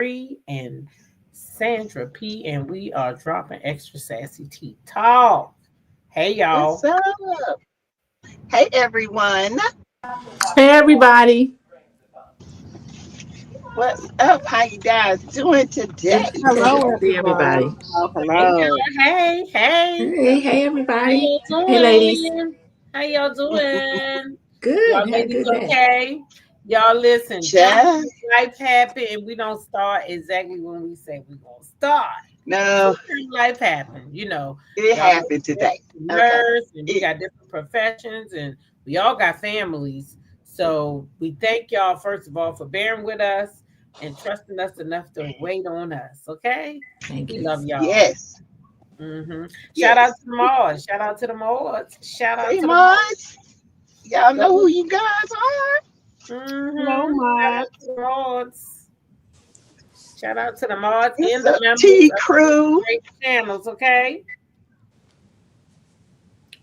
and Sandra P, and we are dropping extra sassy tea talk. Hey What's y'all. up? Hey, everyone. Hey everybody. What's up? How you guys doing today? Good Hello, to see everyone. everybody. Oh, Hey hello. y'all. Hey, hey. Hey How everybody. y'all Hey ladies. doing? How y'all doing? Y'all Good. Had a ladies good day. okay? Y'all listen, Just sometimes life happen and we don't start exactly when we say we're gonna start. no, Sometimes life happen, it y'all know happened we have today. to Okay. nurse and we It, got different professions and we all got families. So we thank y'all first of all for bearing with us and trusting us enough to wait on us. Okay, Thank we you. love y'all. yes, Shout out yes. to the Mods. Shout out to the Mods. Shout out Hey, to the Mods. Mars. Y'all know Go. who you guys are? Hello, Shout Mom. out to the Mods. Shout out to the Mods What's and the up, members T of the Crew? great channels. Okay,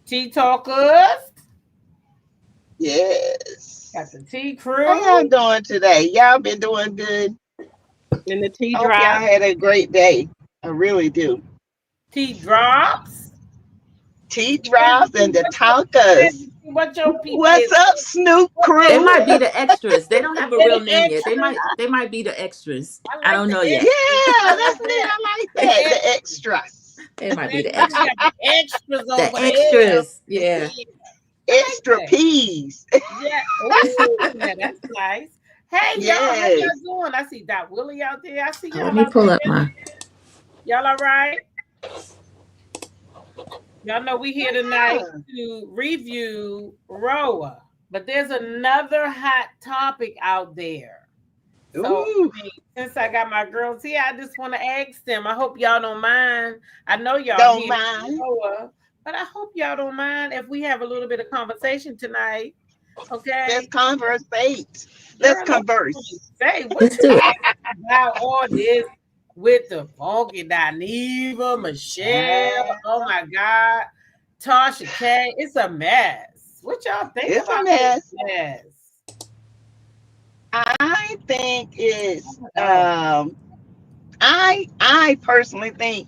Tea Talkers. Got Yes. the Tea How y'all Crew. doing today? Y'all been doing good? In the tea I hope y'all drive. had a great day. I really do. Tea Drops. Tea What drops and the your, talkers. what your people What's is? up, Snoop What They Crew? might be the extras. They don't have a they real the name yet. They extras? might be the extras. I I like don't the know yet. extras. Yeah, I that's like neat. that. I like The that. The extras. extras. They might be the You extras. got the extras The over there. extras. Yeah. I like Extra that. peas. Yeah. Oh, now that's nice. Hey, y'all, how Yes. y'all doing? I see Dot Willie out there. I see Let y'all me out pull up there. my Y'all all right? Y'all know we here tonight Yeah. to review Roa, but there's another hot topic out there. So, Ooh, since I got my girls here, I just want to ask them. I hope y'all don't mind. I know y'all don't here for mind. Roa, but I hope y'all don't mind if we have a little bit of conversation tonight. Let's Okay? conversate. Let's Girl, let's converse. say what let's you do it. think about all this with the funky Dineva, Michelle. Oh my God, Tasha K. It's a mess. What y'all think It's a about this mess. mess? I think it's Oh, I personally think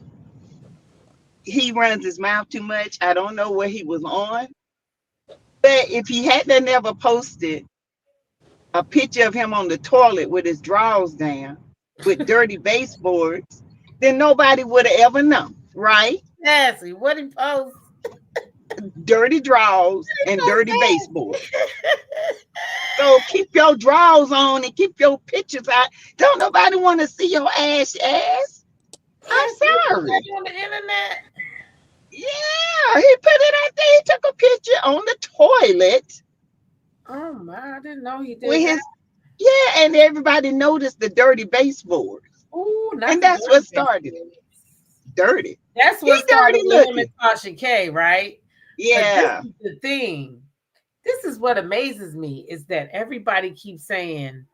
he runs his mouth too much. I don't know what he was on. But if he hadn't never posted a picture of him on the toilet with his drawers down with dirty baseboards, then nobody would have ever known, right? Sassy, what he post? Dirty drawers What and dirty he baseboards. post? So keep your drawers on and keep your pictures out. Don't nobody want to see your ass. I'm Sassy, you put sorry. that on the internet? Yeah, he put it out there. He took a picture on the toilet Oh my, I didn't know he with did that. his, yeah, and everybody noticed the dirty baseboards. Ooh, not And the that's what dirty started it. basement. Dirty. That's He what started dirty with him and looking. Tasha K, right? But this Yeah. is the thing. This is what amazes me is that everybody keeps saying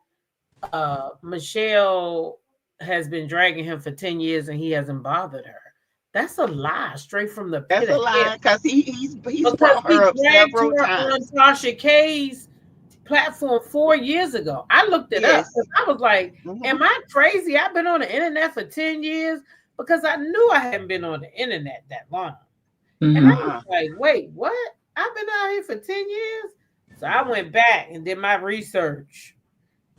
Michelle has been dragging him for 10 years and he hasn't bothered her. That's a lie straight from the pit That's of a hell. lie because he's Because brought her he up dragged several her on times. Tasha K's platform 4 years ago. I looked it up because Yes. I was like, Hmm. am I crazy? I've been on the internet for 10 years because I knew I hadn't been on the internet that long. And I Hmm. was Uh-uh. like, wait, what? I've been out here for 10 years? So I went back and did my research.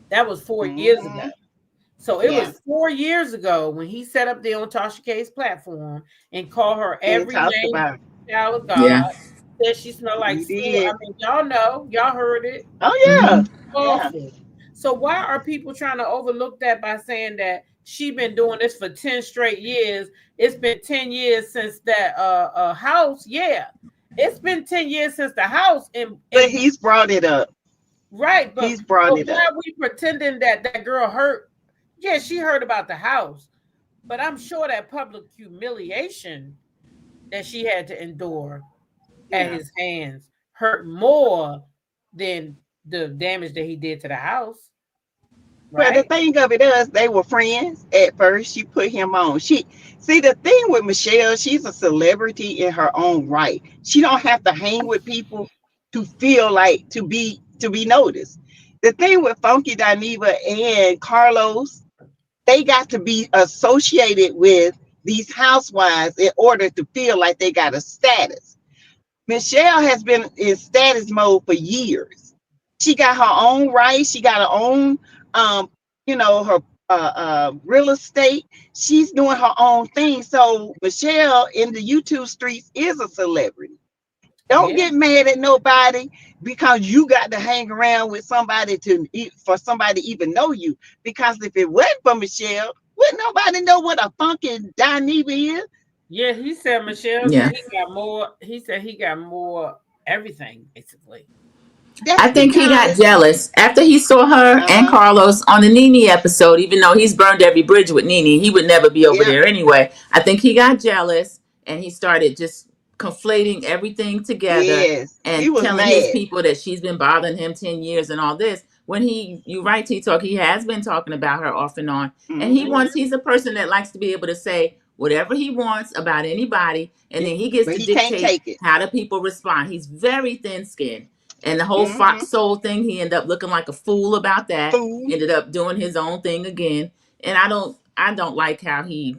That was 4 years ago. Hmm. So it Yeah. was 4 years ago when he set up there on Tasha K's platform and called her And every talked name, about it. child of God. Yeah. Said she smelled like He sewer. I did. mean, y'all know, y'all heard it. Oh Hmm. yeah. Yeah. Awful. So why are people trying to overlook that by saying that she been doing this for 10 straight years? It's been 10 years since that house. Yeah. It's been 10 years since the house But and he's brought it up. right, He's brought it why up. are we pretending that that girl hurt? Yeah, she heard about the house, but I'm sure that public humiliation that she had to endure at Yeah. his hands hurt more than the damage that he did to the house, Well, the right? thing of it is, they were friends at first. She put him on. She see the thing with Michelle. She's a celebrity in her own right. She don't have to hang with people to feel like to be noticed. The thing with Funky Dineva and Carlos, they got to be associated with these housewives in order to feel like they got a status. Michelle has been in status mode for years. She got her own rights. She got her own, her real estate. She's doing her own thing. So Michelle in the YouTube streets is a celebrity. Don't get mad at nobody because you got to hang around with somebody for somebody to even know you. Because if it wasn't for Michelle, wouldn't nobody know what a funky Dineva is? Yeah, he said Michelle said he got more. He said he got more everything, basically. I think he got jealous after he saw her and Carlos on the Nene episode. Even though he's burned every bridge with Nene, he would never be over there anyway. I think he got jealous and he started just conflating everything together and telling his people that she's been bothering him 10 years and all this. When you right, T-Talk, he has been talking about her off and on. And he's a person that likes to be able to say whatever he wants about anybody. And then he gets to dictate how the people respond. He's very thin-skinned. And the whole Fox Soul thing, he ended up looking like a fool about that. Ended up doing his own thing again. And I don't like how he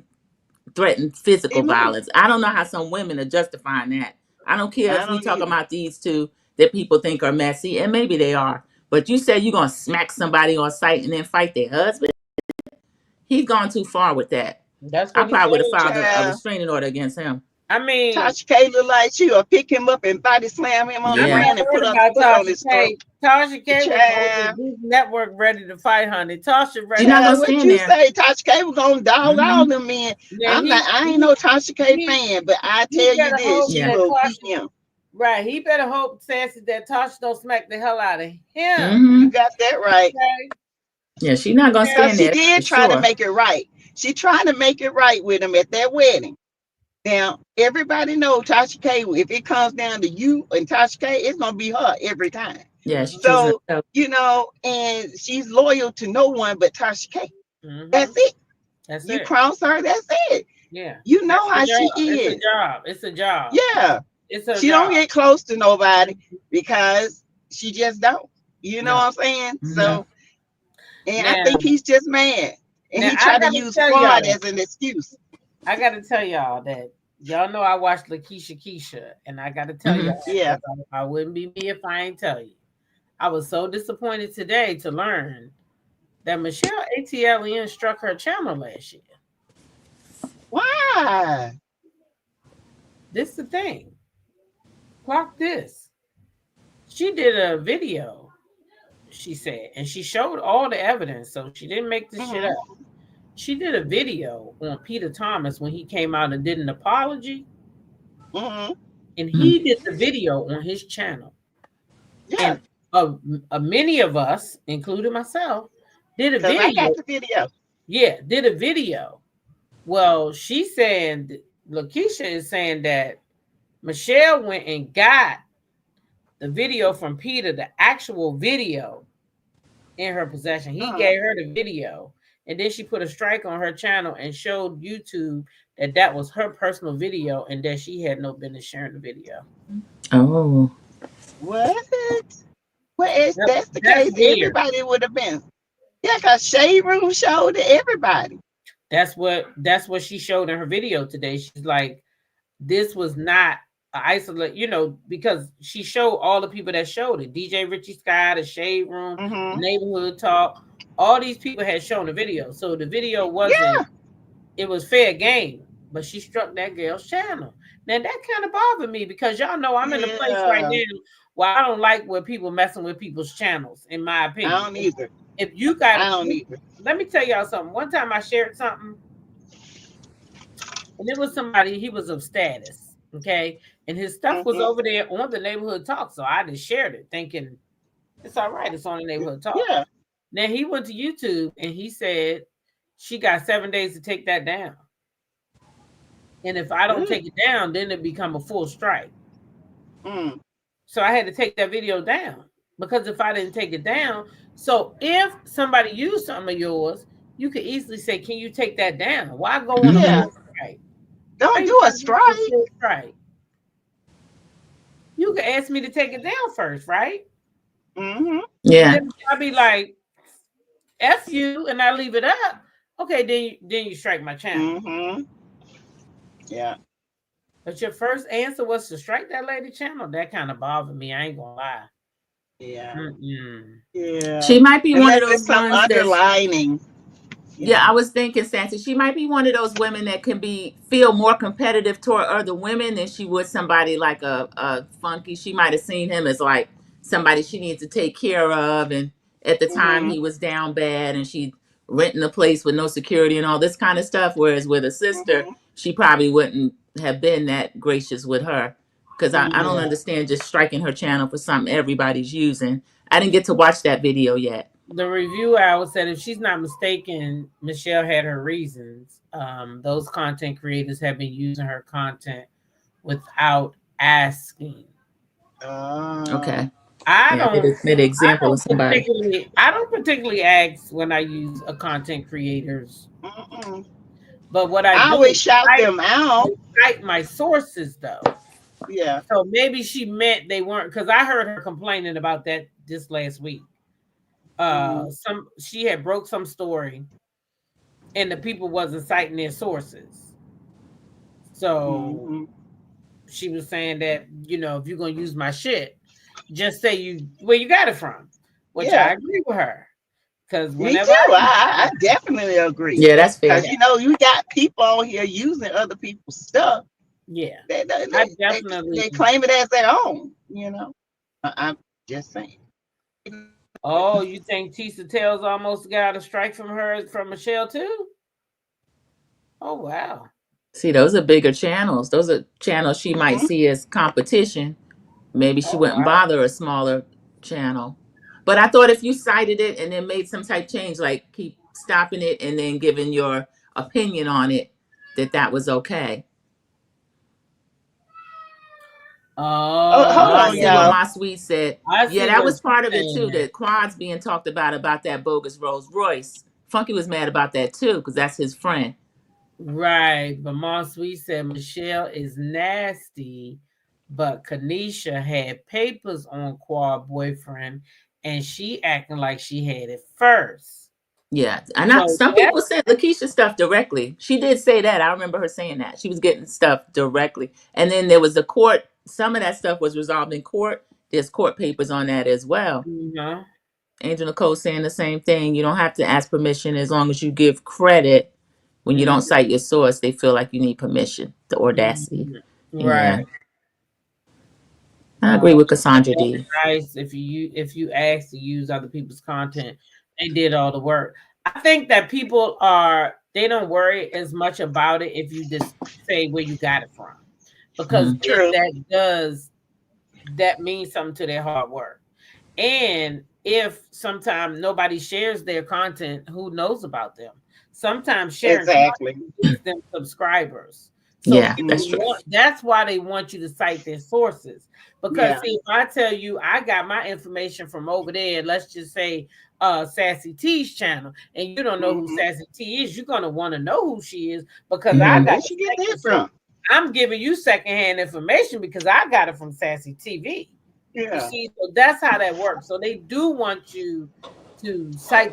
threatened physical violence. I don't know how some women are justifying that. I don't care if we talk about these two that people think are messy, and maybe they are. But you say you're gonna smack somebody on sight and then fight their husband. He's gone too far with that. That's what I probably would have filed a restraining order against him. I mean, Tasha K look like she'll pick him up and body slam him on the ground and put on his throat. Tasha K was the network ready to fight, honey. Tasha ready. What you say? Tasha K was gonna dog all them men. I ain't no Tasha K fan, but I tell you this, she will beat him. Right, he better hope, Sassy, that Tasha don't smack the hell out of him. You got that right. Okay? Yeah, she's not gonna stand there. She did try to make it right. She tried to make it right with him at that wedding. Now, everybody knows Tasha K, if it comes down to you and Tasha K, it's going to be her every time. Yeah. So, and she's loyal to no one but Tasha K. That's it. That's you cross her, that's it. Yeah. You know how she is. It's a job. Yeah. She don't get close to nobody because she just don't. You know what I'm saying? So, and I think he's just mad. And he tried to use fraud as an excuse. I got to tell y'all that y'all know I watched Keisha, and I got to tell y'all, I wouldn't be me if I ain't tell you. I was so disappointed today to learn that Michelle ATLien struck her channel last year. Why? This is the thing. Clock this. She did a video, she said, and she showed all the evidence, so she didn't make this shit up. She did a video on Peter Thomas when he came out and did an apology. And he did the video on his channel. Yeah. And many of us, including myself, did a video. I got the video. Yeah, did a video. Well, she's saying, Lakeisha is saying that Michelle went and got the video from Peter, the actual video, in her possession. He gave her the video. And then she put a strike on her channel and showed YouTube that was her personal video and that she had no business sharing the video. Oh. What? Well, if that's the case, everybody would have been. Yeah, because Shade Room showed everybody. That's what she showed in her video today. She's like, this was not isolate, because she showed all the people that showed it. DJ Richie Sky, the Shade Room, Neighborhood Talk. All these people had shown the video. So the video wasn't, it was fair game, but she struck that girl's channel. Now that kind of bothered me because y'all know I'm in a place right now where I don't like where people messing with people's channels, in my opinion. I don't either. If you got, I don't either. Let me tell y'all something. One time I shared something, and it was somebody, he was of status, okay? And his stuff was over there on the Neighborhood Talk. So I just shared it thinking, it's all right, it's on the Neighborhood Talk. Yeah. Then he went to YouTube and he said, she got 7 days to take that down. And if I don't take it down, then it become a full strike. So I had to take that video down because if I didn't take it down, so if somebody used something of yours, you could easily say, can you take that down? Why go on a full strike? Don't do a strike. You could ask me to take it down first, right? Yeah. I'll be like, F you, and I leave it up. Okay, then you strike my channel. Mm-hmm. Yeah. But your first answer was to strike that lady channel. That kind of bothered me. I ain't gonna lie. Yeah. Mm-mm. Yeah. She might be one of Unless those there's some ones that's. underlining. Yeah, I was thinking, Sansa, she might be one of those women that can feel more competitive toward other women than she would somebody like a Funky. She might have seen him as like somebody she needs to take care of, and at the time Mm-hmm. he was down bad, and she renting a place with no security and all this kind of stuff. Whereas with a sister, Mm-hmm. she probably wouldn't have been that gracious with her, because I don't Yeah. understand just striking her channel for something everybody's using. I didn't get to watch that video yet. The review hour said if she's not mistaken, Michelle had her reasons. Those content creators have been using her content without asking. Okay. I Yeah, made an example of somebody. I don't particularly ask when I use a content creators, Mm-mm. but what I I do always is shout them out. cite my sources though. Yeah. So maybe she meant they weren't, because I heard her complaining about that this last week. She had broke some story and the people wasn't citing their sources. So she was saying that, if you're gonna use my shit, just say where you got it from, which I agree with her. Because me too. I definitely agree. Yeah, that's fair. Because you got people on here using other people's stuff. Yeah, they claim it as their own. I'm just saying. Oh, you think Tisa Tales almost got a strike from Michelle too? Oh wow. See, those are bigger channels. Those are channels she might see as competition. Maybe she wouldn't bother a smaller channel. But I thought if you cited it and then made some type change, like keep stopping it and then giving your opinion on it, that was okay. Hold I on, see y'all. what my sweet said. Yeah, that was part of it too. That Quad's being talked about that bogus Rolls-Royce. Funky was mad about that too because that's his friend. Right, but Mom Sweet said Michelle is nasty, but Kanisha had papers on Quad boyfriend, and she acting like she had it first. Yeah, and some people said Lakeisha stuff directly. She did say that. I remember her saying that she was getting stuff directly, and then there was the court. Some of that stuff was resolved in court. There's court papers on that as well. Mm-hmm. Angel Nicole saying the same thing. You don't have to ask permission as long as you give credit. When you don't cite your source, they feel like you need permission. The audacity. Right. Yeah. I agree with Cassandra D. Nice if you ask to use other people's content, they did all the work. I think that people they don't worry as much about it if you just say where you got it from, because that means something to their hard work. And if sometimes nobody shares their content, who knows about them? Sometimes sharing gives them subscribers. So yeah, that's true. That's why they want you to cite their sources. Because see, if I tell you I got my information from over there, let's just say Sassy T's channel, and you don't know who Sassy T is, you're gonna want to know who she is because I got where she get that from. I'm giving you secondhand information because I got it from Sassy TV. Yeah. You see, so that's how that works. So they do want you to cite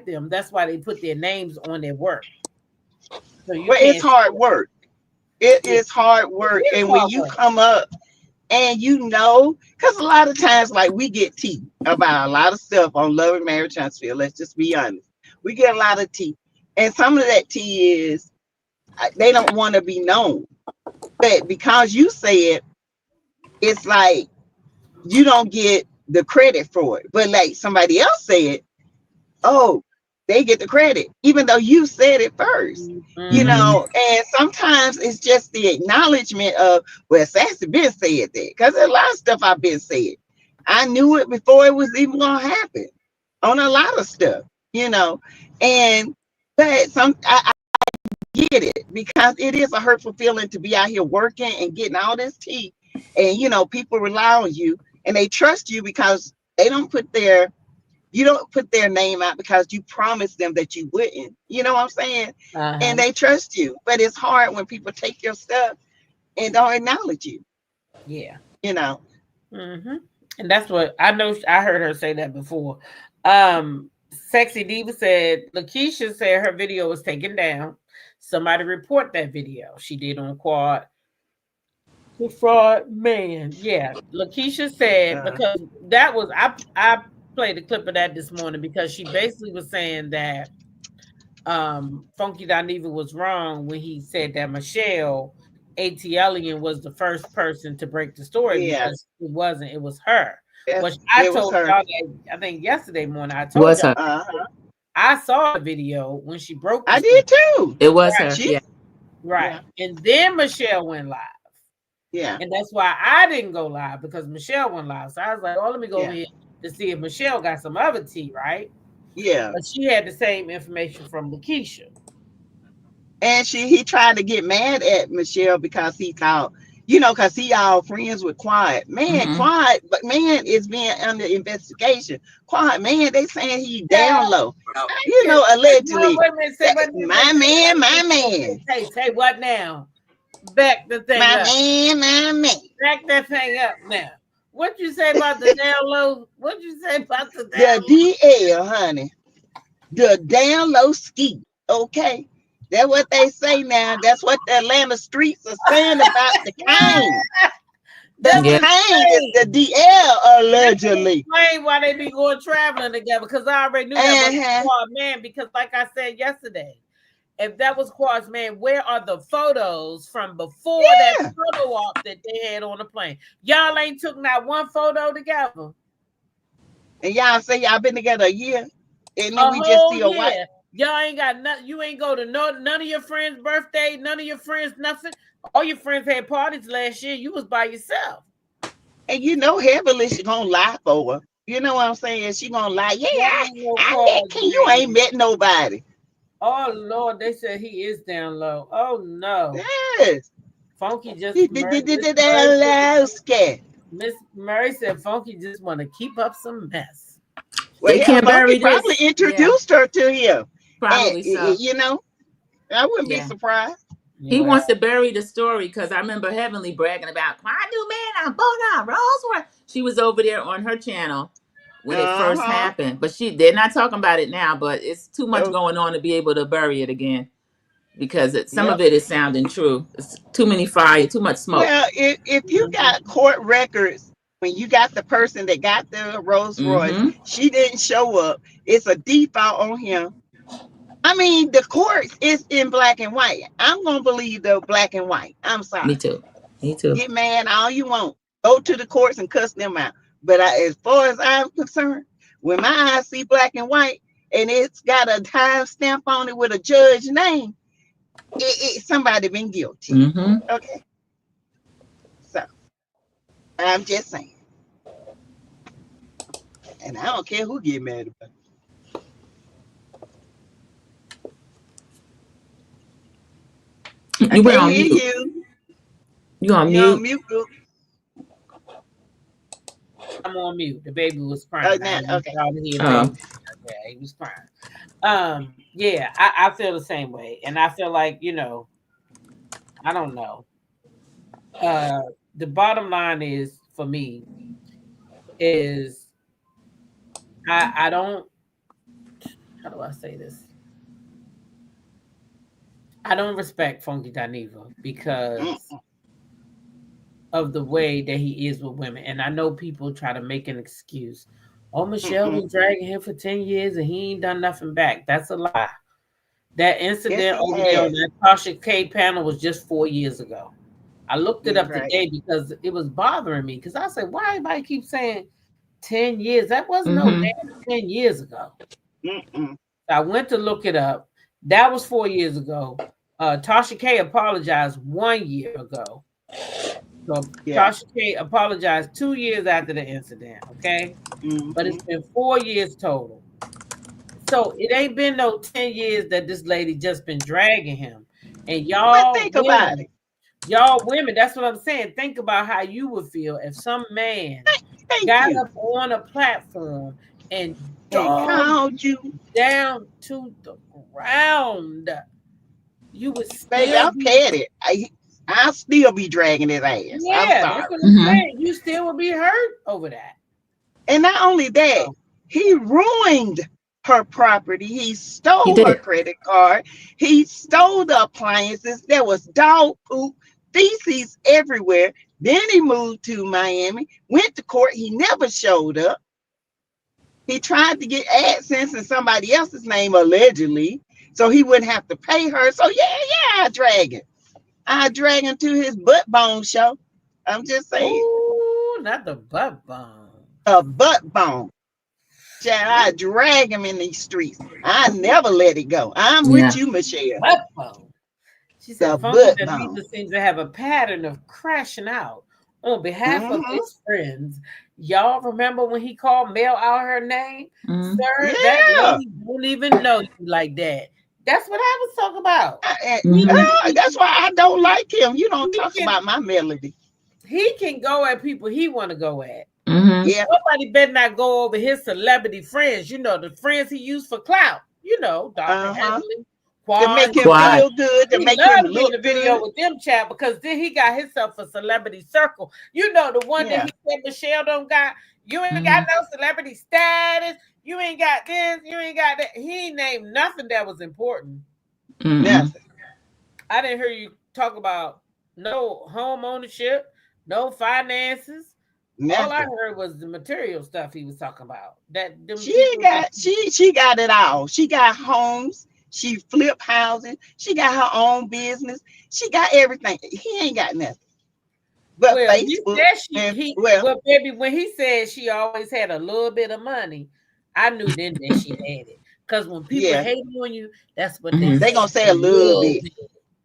them. That's why they put their names on their work. So it's hard work. It is hard work. And when you come up and because a lot of times, like, we get tea about a lot of stuff on Love and Marriage Transfer. Let's just be honest. We get a lot of tea. And some of that tea is they don't want to be known. But because you say it, it's like you don't get the credit for it. But like somebody else said, they get the credit, even though you said it first. And sometimes it's just the acknowledgement of, well, Sassy been said that, because there's a lot of stuff I've been said. I knew it before it was even gonna happen on a lot of stuff, but I get it, because it is a hurtful feeling to be out here working and getting all this tea, and people rely on you and they trust you because you don't put their name out because you promised them that you wouldn't. You know what I'm saying? And they trust you. But it's hard when people take your stuff and don't acknowledge you. Yeah. And that's what I know. I heard her say that before. Sexy Diva said, Lakeisha said her video was taken down. Somebody report that video she did on Quad. The fraud man. Yeah. Lakeisha said, because that was, I played a clip of that this morning because she basically was saying that Funky Dineva was wrong when he said that Michelle ATLian was the first person to break the story because it wasn't, it was her. Which I told y'all that, I think yesterday morning, I told y'all I saw the video when she broke the story. Did too. It was her. Yeah. Right. Yeah. And then Michelle went live. Yeah. And that's why I didn't go live because Michelle went live. So I was like, oh, let me go here to see if Michelle got some other tea, right? Yeah. But she had the same information from Lakeisha. And he tried to get mad at Michelle because he thought, because he all friends with Quiet. Man, Quiet, but man is being under investigation. Quiet, man, they saying he down low. Allegedly. My man. Say what now? Back the thing up. My man. Back that thing up now. What you say about the down low? What you say about the down low? The DL, honey. The down low ski. Okay. That's what they say now. That's what the Atlanta streets are saying about the Kane. The Kane is the DL allegedly. Explain why they be going traveling together because I already knew that was Quad man. Because like I said yesterday, if that was Quad's man, where are the photos from before that photo op that they had on the plane? Y'all ain't took not one photo together. And y'all say y'all been together a year, and then we just see a white. Y'all ain't got nothing. You ain't go to none of your friends' birthday, none of your friends, nothing. All your friends had parties last year. You was by yourself. And heavily she gonna lie for her. You know what I'm saying? She gonna lie. Yeah, I met King. You ain't met nobody. Oh Lord, they said he is down low. Oh no. Yes. Funky just Miss Murray said Funky just want to keep up some mess. Well, they can't bury probably this. Introduced her to him. Probably so. I wouldn't be surprised. He wants to bury the story because I remember Heavenly bragging about my new man on Rolls-Royce. She was over there on her channel when it first happened, but they're not talking about it now. But it's too much going on to be able to bury it again because some of it is sounding true. It's too many fire, too much smoke. Well, if you got court records. When you got the person that got the Rolls-Royce, she didn't show up. It's a default on him. I mean, the court is in black and white. I'm going to believe the black and white. I'm sorry. Me too. Get mad all you want. Go to the courts and cuss them out. But as far as I'm concerned, when my eyes see black and white and it's got a time stamp on it with a judge name, somebody been guilty. Okay. So, I'm just saying. And I don't care who get mad about it. You went on mute. You on mute? I'm on mute. The baby was crying. Okay. Yeah, he was crying. Yeah, I feel the same way. And I feel like, I don't know. The bottom line is, for me, is I don't, how do I say this? I don't respect Funky Dineva because of the way that he is with women. And I know people try to make an excuse. Oh, Michelle been dragging him for 10 years and he ain't done nothing back. That's a lie. That incident over there on that Tasha K panel was just 4 years ago. I looked it up today because it was bothering me. Because I said, why everybody keep saying 10 years? That wasn't no damn 10 years ago. I went to look it up. That was 4 years ago. Tasha K apologized 1 year ago. So Tasha K apologized 2 years after the incident, okay? But it's been 4 years total. So it ain't been no 10 years that this lady just been dragging him. And y'all think about it. Y'all women, that's what I'm saying. Think about how you would feel if some man got up on a platform and dogged you down to the ground. You would still baby, I'm petty. I'll still be dragging his ass. Yeah, that's what I'm saying. You still will be hurt over that. And not only that, he ruined her property. He stole He her did. credit card. He stole the appliances. There was dog poop, feces everywhere. Then he moved to Miami, went to court. He never showed up. He tried to get AdSense in somebody else's name, allegedly, so he wouldn't have to pay her. So I drag him. I drag him to his butt bone show. I'm just saying. Ooh, not the butt bone. A butt bone. I drag him in these streets. I never let it go. I'm with you, Michelle. Butt bone. She said, The Funky butt Dineva bone. seems to have a pattern of crashing out on behalf of his friends. Y'all remember when he called Mel out her name? Sir, that lady don't even know you like that. That's what I was talking about. That's why I don't like him. You don't talk about my melody. He can go at people he want to go at. Yeah. Nobody better not go over his celebrity friends. You know, the friends he used for clout. You know, Dr. Henley. To make him feel good, to make him look the video with them, chat, because then he got himself a celebrity circle. You know, the one that he said Michelle don't got. You ain't got no celebrity status. You ain't got this. You ain't got that. He ain't named nothing that was important. Nothing. I didn't hear you talk about no home ownership, no finances. Nothing. All I heard was the material stuff he was talking about. She got it all. She got homes. She flipped houses. She got her own business. She got everything. He ain't got nothing. But Facebook. Well, baby, when he said she always had a little bit of money, I knew then that she had it. Because when people hate on you, that's what they gonna say a little bit.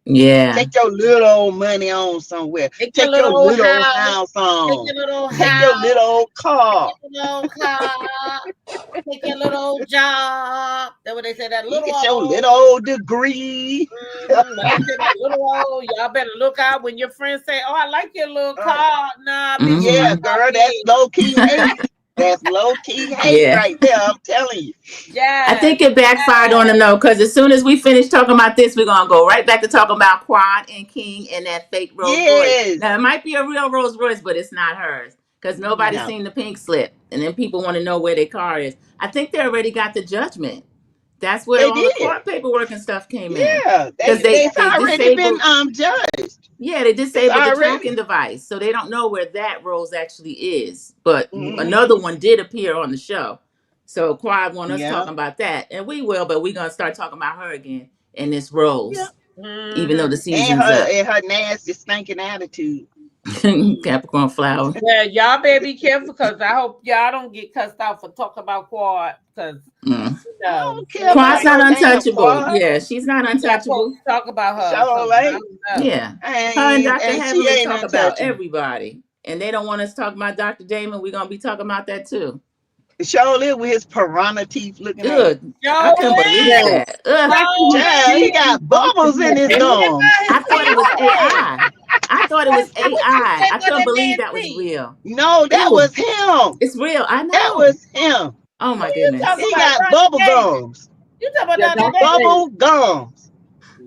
Yeah. Take your little old money on somewhere. Take your little old house on. Take your little Take your little old car. Take your little car. Take your little old job. That's what they said. That little old. Your little old degree. Y'all better look out when your friends say, "Oh, I like your little car." Nah, yeah, girl, that's low key hate. That's low key hate right there. I'm telling you. Yeah. I think it backfired on him though, because as soon as we finish talking about this, we're gonna go right back to talking about Quad and King and that fake Rolls-Royce. Now it might be a real Rolls-Royce, but it's not hers because nobody's seen the pink slip, and then people want to know where their car is. I think they already got the judgment. That's where all the court paperwork and stuff came in. Yeah, they've already been judged. Yeah, they disabled the tracking device, so they don't know where that Rolls actually is. But another one did appear on the show. So Quad want us talking about that, and we will, but we're gonna start talking about her again in this Rolls, even though the season's up. And her nasty, stinking attitude. Capricorn flower. Yeah, y'all better be careful because I hope y'all don't get cussed out for talking about Quad because Quad's not untouchable. Yeah, she's not untouchable. Talk about her. Yeah, her and Dr. Heavenly talk about everybody, and they don't want us to talk about Dr. Damon. We're gonna be talking about that too. Surely with his piranha teeth looking good. I couldn't believe that. He got bubbles in his gums. I thought it was AI. I couldn't believe that was real. No, that was him. It's real. I know. That was him. Oh my goodness. He got bubble gums. You talking about bubble gums.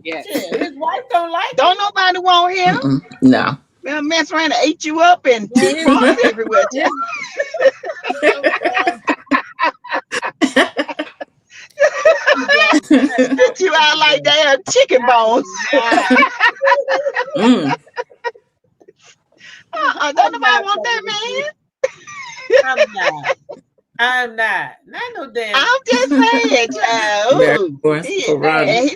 Yes. His wife don't like it. Don't nobody want him. No. They'll mess around and eat you up and teeth marks everywhere. Spit you out like damn chicken bones. Don't nobody want that man. I'm not no damn. I'm just saying, child. He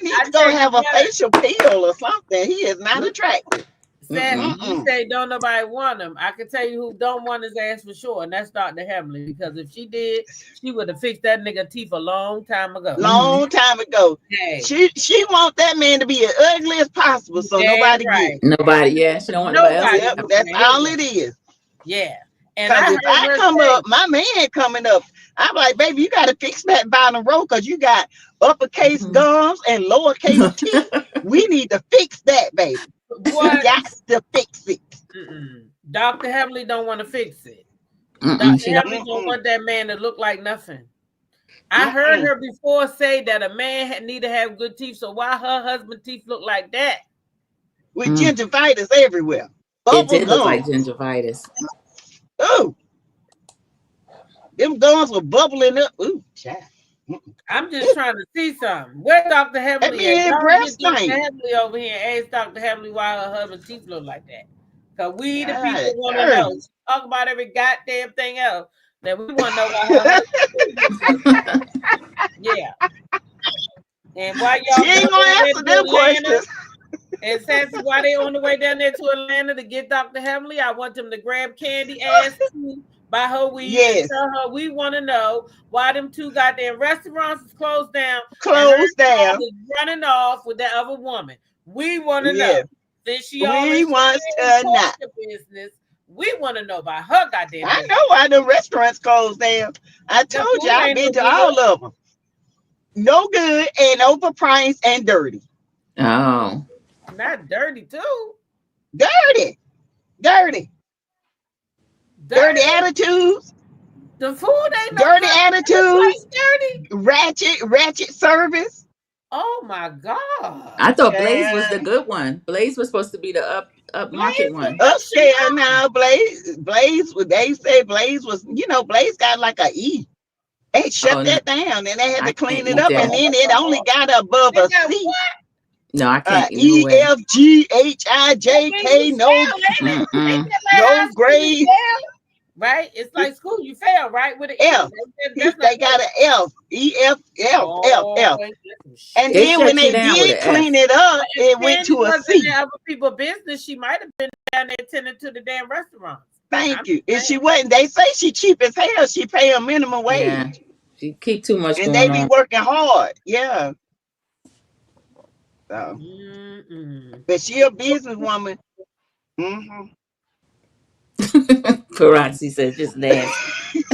needs to go have a facial peel or something. He is not attractive. You say don't nobody want him. I can tell you who don't want his ass for sure, and that's Dr. Heavenly. Because if she did, she would have fixed that nigga teeth a long time ago. Hey. She want that man to be as ugly as possible, so nobody gets it. Nobody, she don't want nobody else. That's all it is. Yeah. And if I come up, my man coming up, I'm like, baby, you got to fix that bottom row because you got uppercase gums and lowercase teeth. We need to fix that, baby. What? You got to fix it. Dr. Heavenly don't want to fix it. Dr. Heavenly don't want that man to look like nothing. I heard her before say that a man need to have good teeth. So why her husband's teeth look like that? With gingivitis everywhere. It did look like gingivitis. Oh, them gums were bubbling up. Ooh, child. I'm just trying to see something. Where's Dr. Heavenly? That man Y'all breast get Dr. stink. Heavenly over here and ask Dr. Heavenly why her husband's teeth look like that. Because we, the God, people, want to know. She talk about every goddamn thing else. That we want to know why her husband's teeth look like that. Yeah. And why y'all she ain't gonna answer them questions. And Sassy, why they on the way down there to Atlanta to get Dr. Heavenly? I want them to grab Kandi ass too, buy her weed, and tell her we want to know why them two goddamn restaurants is closed down. Closed down. Is running off with that other woman. We want to know. Then she we want to know. Business. We want to know about her goddamn I business. know why the restaurants closed down. I told you I've been to all of them. No good and overpriced and dirty. Oh. Not dirty too. Dirty attitudes. The food ain't dirty attitudes. Dirty. Ratchet service. Oh my God. I thought Blaze was the good one. Blaze was supposed to be the up market one. Upscale now, Blaze. They say Blaze was, Blaze got like a E. They shut that down and they had to clean it up, and then it only got above a C. What? No, I can't. E, F, G, H, I, J, K, no grade. Right? It's like school. You fail, right? With an F. They got an F. E, F, F. And then when they did clean it up, it went to a C. Other people's business, she might have been down there tending to the damn restaurants. Thank you. And she wasn't. They say she cheap as hell. She pay a minimum wage. Yeah. She keep too much and they be working hard. Yeah. So, but she a businesswoman. Parazzi says just nasty.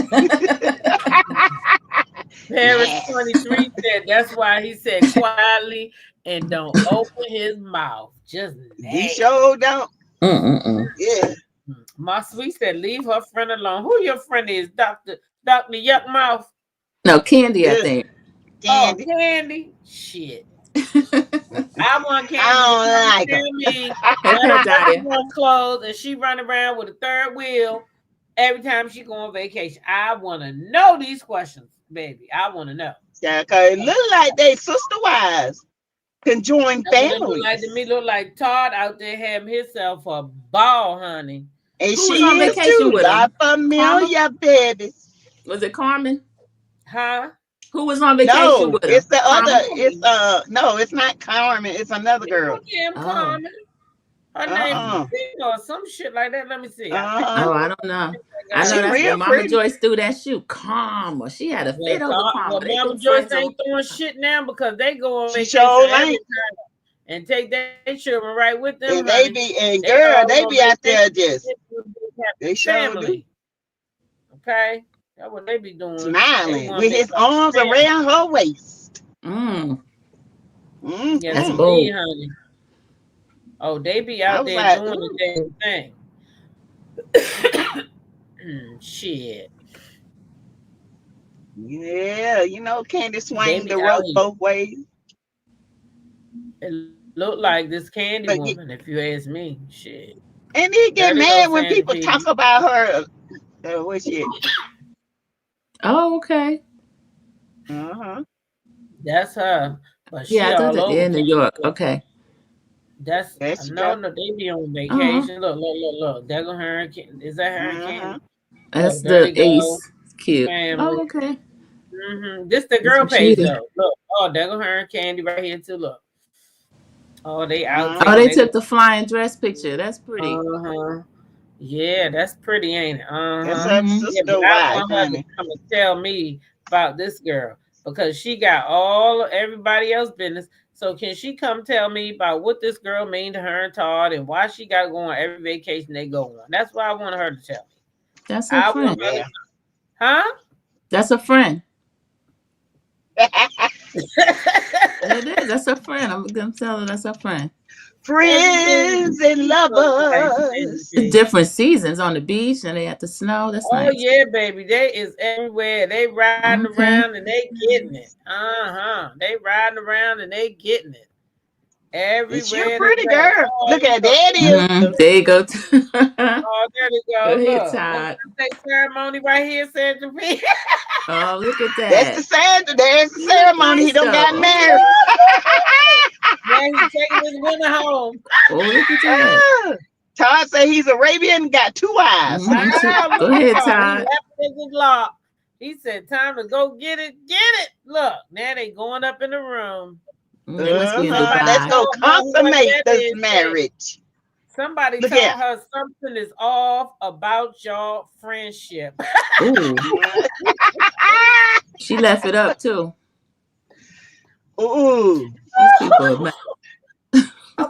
Paris 23 said that's why he said quietly and don't open his mouth. Just nasty. He sure don't. Yeah. My sweet said leave her friend alone. Who your friend is? Dr. Yuck Mouth? No, Kandi, I think. Kandi. Oh, Kandi. Shit. I want Kandi. I don't like her. Clothes and she run around with a third wheel every time she go on vacation. I want to know these questions, baby. I want to know. Yeah, cause it look like they sister wives can join families. Look like Todd out there having himself a ball, honey. And who she on vacation with La Familia, baby. Was it Carmen? Huh? Who was on vacation with her? It's the other. It's no, it's not Carmen. It's another girl. Carmen. Her name or some shit like that. Let me see. I don't know. I know that's when Mama Joyce threw that shoe. Calm. She had a fit over Calm. Mama Joyce ain't throwing shit now because they go on vacation and take their children right with them. And they be out there just they sure. Okay. That's what they be doing. Smiling with his arms around her waist. Yeah, that's bold. Honey. Oh, they be out there doing the damn thing. Shit. Yeah, Kandi swing the rope both ways. It look like this Kandi woman, if you ask me. Shit. And he get mad when people talk about her. What's she? Oh, okay. That's her. But she I thought that in New York. Okay. That's no, they be on vacation. Look. There go her. Is that her? That's the Ace cute. Oh, okay. This the girl page though. Look. Oh, there go her and Kandi right here too. Look. Oh, they out. They took the flying dress picture. That's pretty. Yeah, that's pretty, ain't it? That's her sister wife, honey. Come and tell me about this girl because she got everybody else business. So can she come tell me about what this girl mean to her and Todd and why she got to go on every vacation they go on? That's what I want her to tell me. That's her friend. Huh? That's a friend. It is. That's a friend. I'm gonna tell her that's a friend. Friends and lovers. Different seasons on the beach and they at the snow. That's nice. Oh yeah, baby. They is everywhere. They riding around and they getting it. They riding around and they getting it. Everywhere. She's a pretty girl. Look at that. There you go. Oh, there we go. Go ahead, Look, Todd. birthday ceremony right here, Sandra B. Oh, look at that. That's the Sandra. There's the ceremony. Nice He don't got though. married. Now he's taking his winter home. Oh, look at that. Todd said he's Arabian, got 2 eyes. Mhm. Go ahead, Todd. He left it in his lock. He said, "Time to go get it, get it." Look, now they going up in the room. They must be in Let's Dubai. go consummate this marriage. Somebody Look told at- her something is off about y'all friendship. Ooh. She left it up too. Ooh. These people. I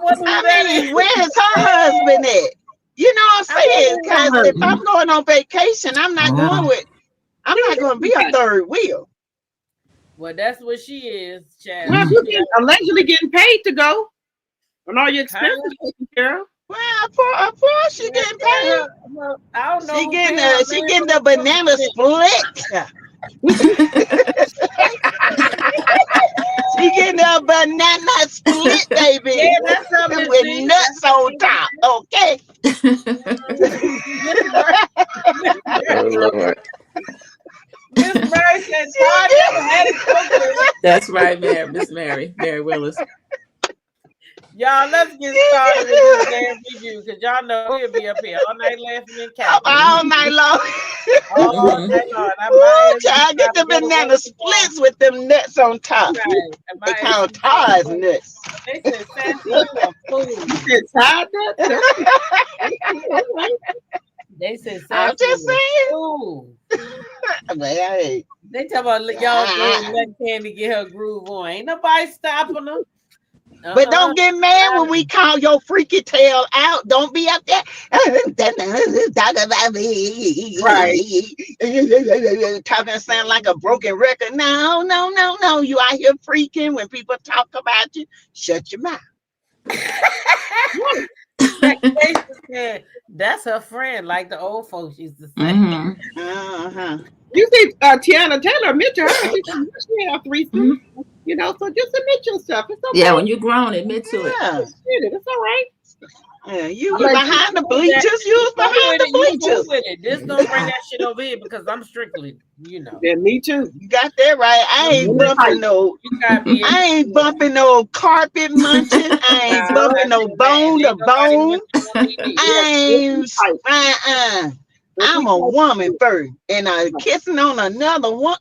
mean, where's her husband at? You know what I'm saying? Because if I'm going on vacation, I'm not going to be a third wheel. Well, that's what she is, child. Well, you allegedly getting paid to go. And all your expenses taken care of. Well, of course she getting paid. I don't know. She getting the banana split. She getting a banana split, baby. Yeah, that's something with nuts on top. Okay. Oh, Lord. Miss Mary said, "Todd never had it so good." That's right, Miss Mary Willis. Y'all, let's get started with this damn review because y'all know we'll be up here all night laughing and counting. All night long. All night long. I get the banana splits with them nuts on top. Right. They call Todd's nuts. They said, "Sassy, you a fool." Todd nuts? They said, I'm just saying. Fool. Hey. They talk about y'all let Kandi get her groove on. Ain't nobody stopping her. But don't get mad when we call your freaky tail out. Don't be up there talking about me. Right. Talking sound like a broken record. No. You out here freaking when people talk about you. Shut your mouth. That's her friend, like the old folks used to say. Mm-hmm. You see, Tiana Taylor, admit to her. She had 3 sons. You know, so just admit yourself. It's okay. Yeah, when you're grown, admit to it. It's all right. Yeah, you was behind the bleachers. You was behind the bleachers. Just don't bring that shit over here because I'm strictly, you know. Yeah, me too. You got that right. I ain't bumping no carpet munching. I ain't bumping no bone to bone. I'm a woman first, and I'm kissing on another one.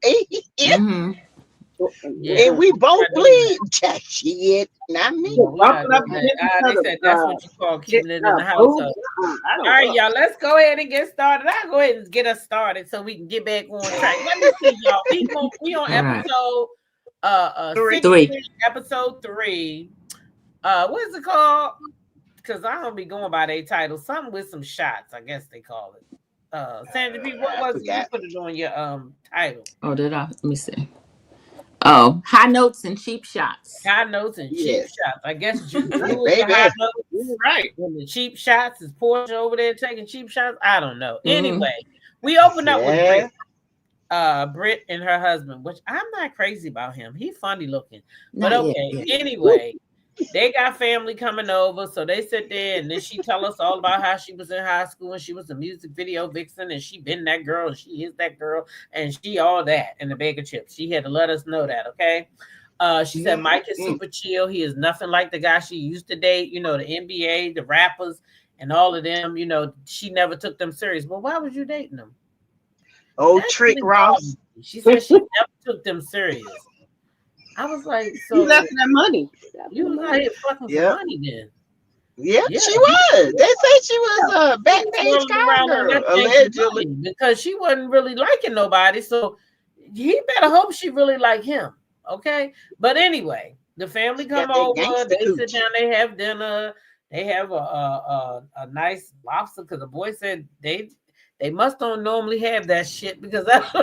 And we both bleed. Shit, not me. They said that's what you call keeping it in the household. All right, y'all, let's go ahead and get started. I'll go ahead and get us started so we can get back on track. Let me see, y'all. We on episode 3. Episode 3. What is it called? Because I don't be going by their title. Something with some shots, I guess they call it. Sandra B, what was it? You put it on your title. Oh, did I? Let me see. Oh, high notes and cheap shots. High notes and cheap shots. I guess high notes. Right. When the cheap shots is Porsha over there taking cheap shots. I don't know. Anyway, we opened up with Britt and her husband, which I'm not crazy about him. He's funny looking. But okay. Anyway, they got family coming over, so they sit there and then she tell us all about how she was in high school and she was a music video vixen and she been that girl and she is that girl and she all that in the bag of chips. She had to let us know that, okay? She said Mike is super chill. He is nothing like the guy she used to date, you know, the NBA, the rappers, and all of them. You know, she never took them serious. But why was you dating them? Oh, Trick Ross. She said she never took them serious. I was like, so you left that money. You was out here fucking for money then. Yeah, she was. They say she was a backpage cowgirl, allegedly. Because she wasn't really liking nobody. So he better hope she really like him. Okay. But anyway, the family come over, they sit down, they have dinner, they have a nice lobster because the boy said they must don't normally have that shit because that's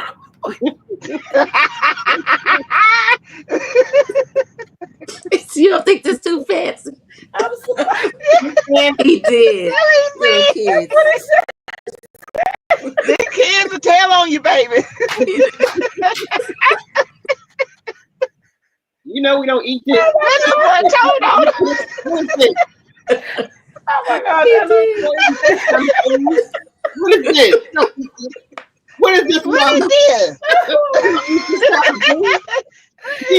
You don't think this too fancy? I'm sorry. He did. Little kids. The kids will tell on you, baby. You know we don't eat this. What's the boy told on? What is this? Oh my God, that What is this? What is this? What is this?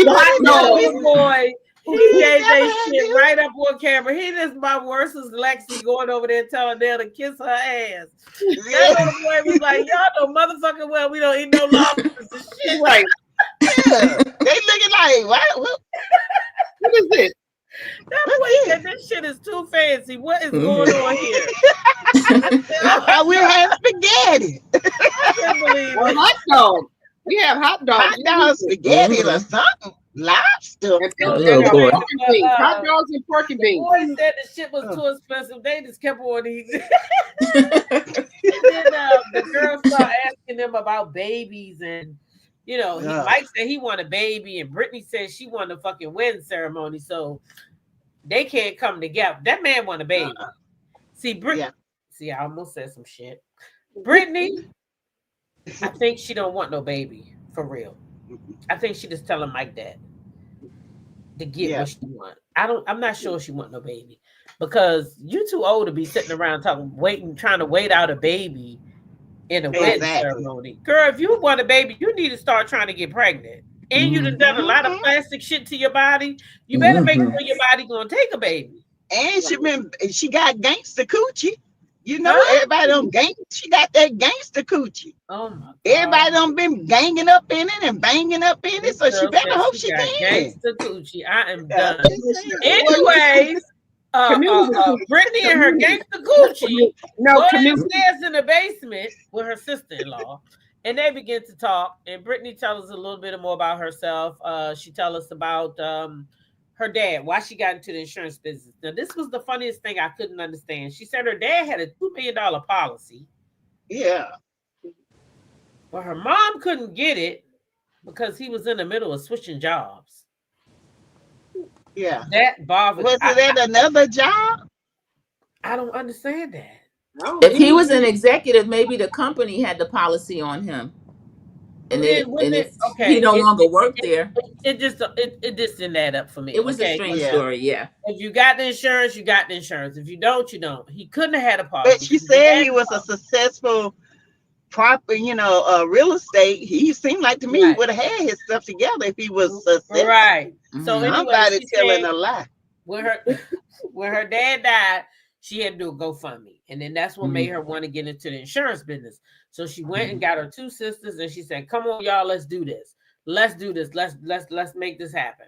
Hot dog. Boy, he gave that shit right up on camera. He just my worst is Lexi going over there telling them to kiss her ass. That little boy was like, y'all know motherfucking well we don't eat no lobsters and shit. Right. Yeah. They looking like, what is this? That boy said this shit is too fancy. What is going on here? We're having spaghetti. I can't believe it. Hot dog. We have hot dogs. Hot dog spaghetti or something. Lobster. Hot dogs and pork and beans. The boy said the shit was too expensive. They just kept on eating. And then the girl started asking them about babies, and Mike said he wanted a baby, and Brittany said she wanted a fucking wedding ceremony, so they can't come together. That man want a baby. See, Brittany. See, I almost said some shit. Brittany, I think she don't want no baby for real. I think she just telling Mike that to get what she want. I'm not sure she want no baby because you too old to be sitting around trying to wait out a baby in a wedding ceremony. Girl, if you want a baby, you need to start trying to get pregnant. And you done a lot of plastic shit to your body. You better make sure your body gonna take a baby. And she got gangster coochie. You know, everybody done she got that gangster coochie. Oh my God. Everybody done been ganging up in it and banging up in it, so she better hope she can. Gangster coochie. I am done. Anyways, Brittany and her gangster coochie go downstairs in the basement with her sister-in-law, and they begin to talk. And Brittany tells us a little bit more about herself. She tells us about her dad, why she got into the insurance business. Now, this was the funniest thing I couldn't understand. She said her dad had a $2 million policy. Yeah. But her mom couldn't get it because he was in the middle of switching jobs. Yeah. That bothered me. Was it another job? I don't understand that. If he was an executive, maybe the company had the policy on him. And he no longer worked there. It just didn't add up for me. It was a strange story, yeah. If you got the insurance, you got the insurance. If you don't, you don't. He couldn't have had a policy. But she said he was a successful real estate. He seemed like to me he would have had his stuff together if he was successful. Right. So anyway, somebody telling a lie. When her dad died, she had to do a GoFundMe. And then that's what made her want to get into the insurance business. So she went and got her two sisters and she said, come on, y'all, let's do this. Let's do this. Let's make this happen.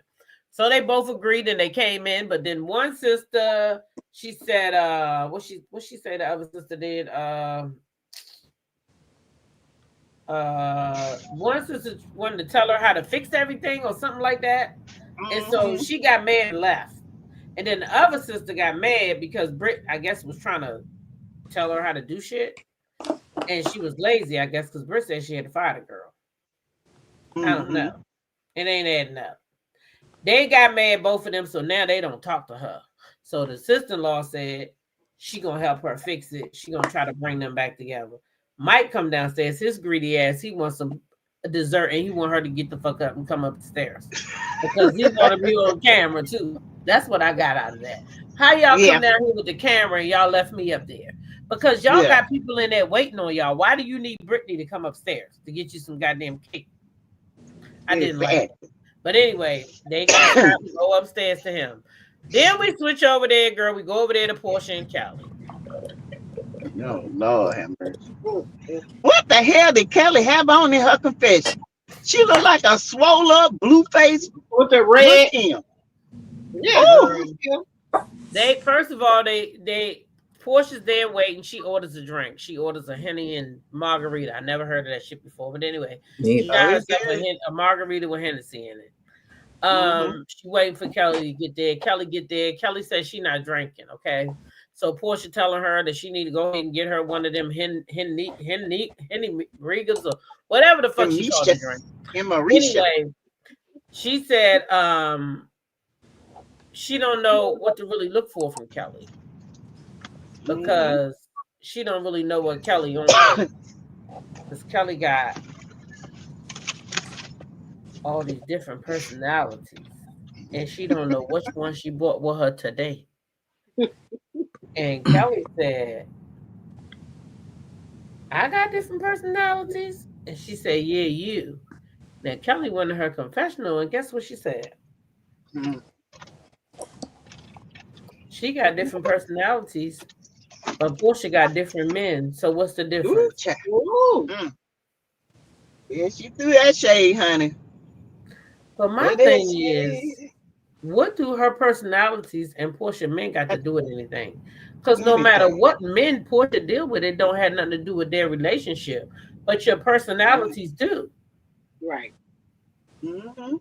So they both agreed and they came in. But then one sister, she said, what she say the other sister did? One sister wanted to tell her how to fix everything or something like that. And so she got mad and left. And then the other sister got mad because Britt, I guess, was trying to tell her how to do shit. And she was lazy, I guess, because Britt said she had to fire the girl. I don't know. It ain't adding up. They got mad, both of them, so now they don't talk to her. So the sister-in-law said she gonna help her fix it. She gonna try to bring them back together. Mike come downstairs, his greedy ass, he wants some dessert and he want her to get the fuck up and come up the stairs. Because he want to be on camera too. That's what I got out of that. How y'all come down here with the camera and y'all left me up there? Because y'all got people in there waiting on y'all. Why do you need Brittany to come upstairs to get you some goddamn cake? I didn't like it. But anyway, they got to go upstairs to him. Then we switch over there, girl. We go over there to Porsha and Kelly. No, Lord have mercy. What the hell did Kelly have on in her confession? She looked like a swole up blue face with the red. They first of all, Portia's there waiting. She orders a drink. She orders a Henny and margarita. I never heard of that shit before. But anyway, she got herself a margarita with Hennessy in it. She waiting for Kelly to get there. Kelly get there. Kelly says she not drinking. Okay. So Porsha telling her that she need to go ahead and get her one of them Henny Regas or whatever the fuck she called the drink. Anyway, she said she don't know what to really look for from Kelly because she don't really know what Kelly on. Because Kelly got all these different personalities. and she don't know which one she bought with her today. And Kelly said, I got different personalities. And she said, yeah, you. Now Kelly went to her confessional, and guess what she said? She got different personalities, but Porsha got different men. So what's the difference? Ooh, yeah, she threw that shade, honey. But my thing is, what do her personalities and Porsha men got to do with anything? Because no matter what men Porsha deal with, it don't have nothing to do with their relationship. But your personalities do. Right. Mm-hmm.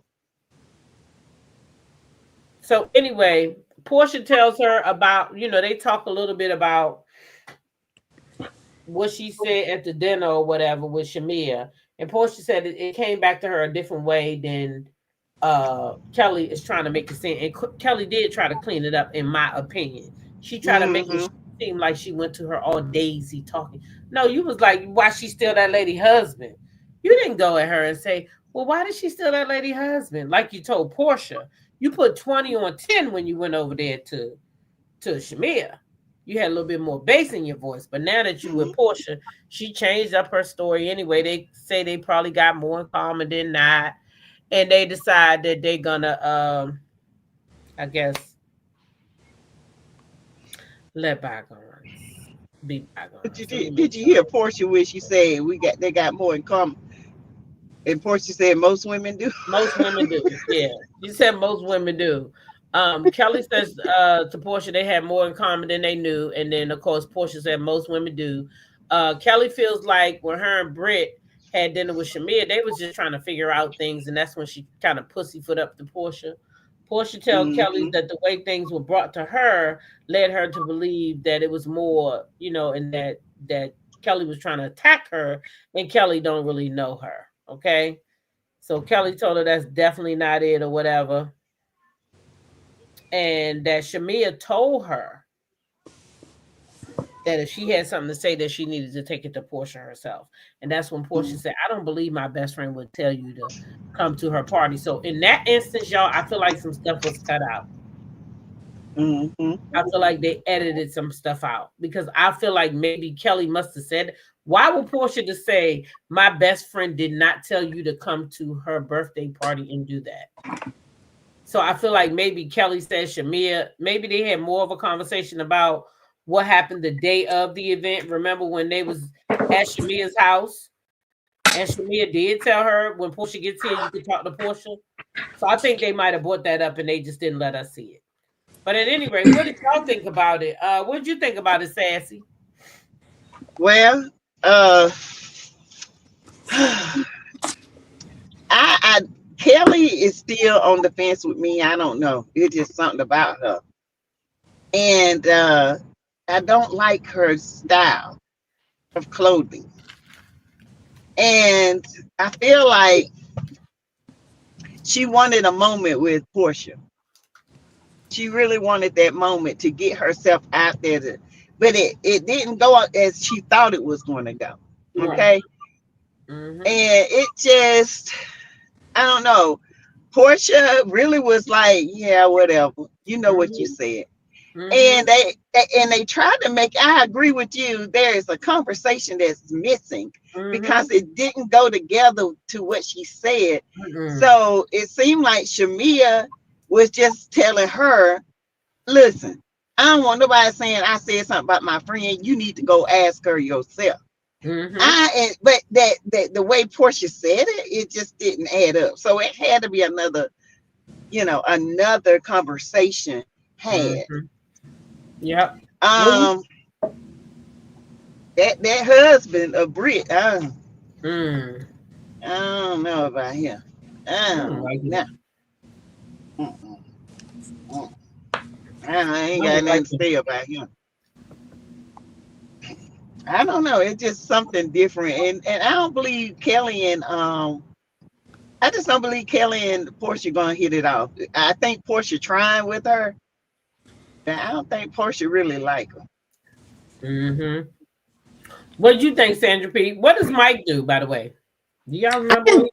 So anyway, Porsha tells her about, they talk a little bit about what she said at the dinner or whatever with Shamea. And Porsha said it came back to her a different way than Kelly is trying to make it seem. And Kelly did try to clean it up, in my opinion. She tried to make it seem like she went to her all daisy talking. No, you was like, why she steal that lady husband? You didn't go at her and say, well, why did she steal that lady husband? Like you told Porsha. You put 20 on 10 when you went over there to Shamea. You had a little bit more bass in your voice. But now that you with Porsha, she changed up her story anyway. They say they probably got more in common than not. And they decide that they're gonna, I guess, let bygones be bygones. Did you hear Porsha where she said they got more in common? And Porsha said most women do. Most women do. Yeah, you said most women do. Kelly says to Porsha they had more in common than they knew, and then of course Porsha said most women do. Kelly feels like when her and Britt had dinner with Shamea, they was just trying to figure out things, and that's when she kind of pussyfoot up to Porsha. Porsha tells Kelly that the way things were brought to her led her to believe that it was more, and that Kelly was trying to attack her, and Kelly don't really know her. Okay, so Kelly told her that's definitely not it or whatever, and that Shamea told her that if she had something to say, that she needed to take it to Porsha herself. And that's when Porsha said, I don't believe my best friend would tell you to come to her party. So in that instance, y'all, I feel like some stuff was cut out. I feel like they edited some stuff out, because I feel like maybe Kelly must have said, why would Porsha just say, my best friend did not tell you to come to her birthday party and do that? So I feel like maybe Kelly said Shamea, maybe they had more of a conversation about what happened the day of the event. Remember when they was at Shamea's house, and Shamea did tell her, when Porsha gets here, you can talk to Porsha. So I think they might have brought that up and they just didn't let us see it. But at any rate, what did y'all think about it? What did you think about it, Sassy? Well, Kelly is still on the fence with me. I don't know. It's just something about her. And I don't like her style of clothing. And I feel like she wanted a moment with Porsha. She really wanted that moment to get herself out there. But it didn't go as she thought it was going to go. Okay? And it just, I don't know. Porsha really was like, yeah, whatever. You know what you said. And they tried to make, I agree with you, there is a conversation that's missing because it didn't go together to what she said. So it seemed like Shamea was just telling her, listen, I don't want nobody saying I said something about my friend. You need to go ask her yourself. But that the way Porsha said it just didn't add up. So it had to be another conversation had. Yep. That husband of Britt, I don't know about him. I ain't got nothing to say about him. I don't know. It's just something different, and I don't believe Kelly and I just don't believe Kelly and Porsha gonna hit it off. I think Porsha trying with her. I don't think Porsha really like her. What did you think, Sandra P? What does Mike do, by the way? Do y'all remember?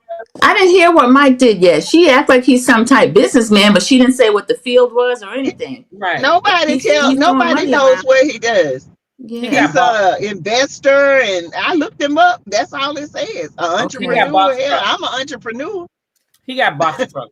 I didn't hear what Mike did yet. She act like he's some type businessman, but she didn't say what the field was or anything. Right. Nobody knows what he does. Yeah. He's an investor, and I looked him up. That's all it says. An entrepreneur. Hell, I'm an entrepreneur. He got box trucks.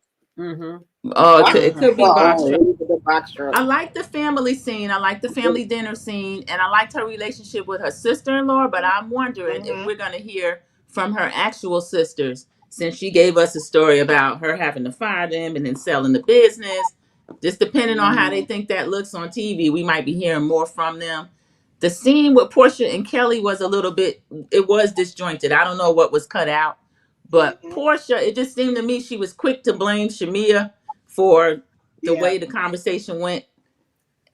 Oh, it could be box truck. I like the family scene. I like the family dinner scene, and I liked her relationship with her sister-in-law. But I'm wondering if we're gonna hear from her actual sisters, since she gave us a story about her having to fire them and then selling the business. Just depending on how they think that looks on TV, we might be hearing more from them. The scene with Porsha and Kelly was a little bit, it was disjointed. I don't know what was cut out, but Porsha, it just seemed to me she was quick to blame Shamea for the way the conversation went.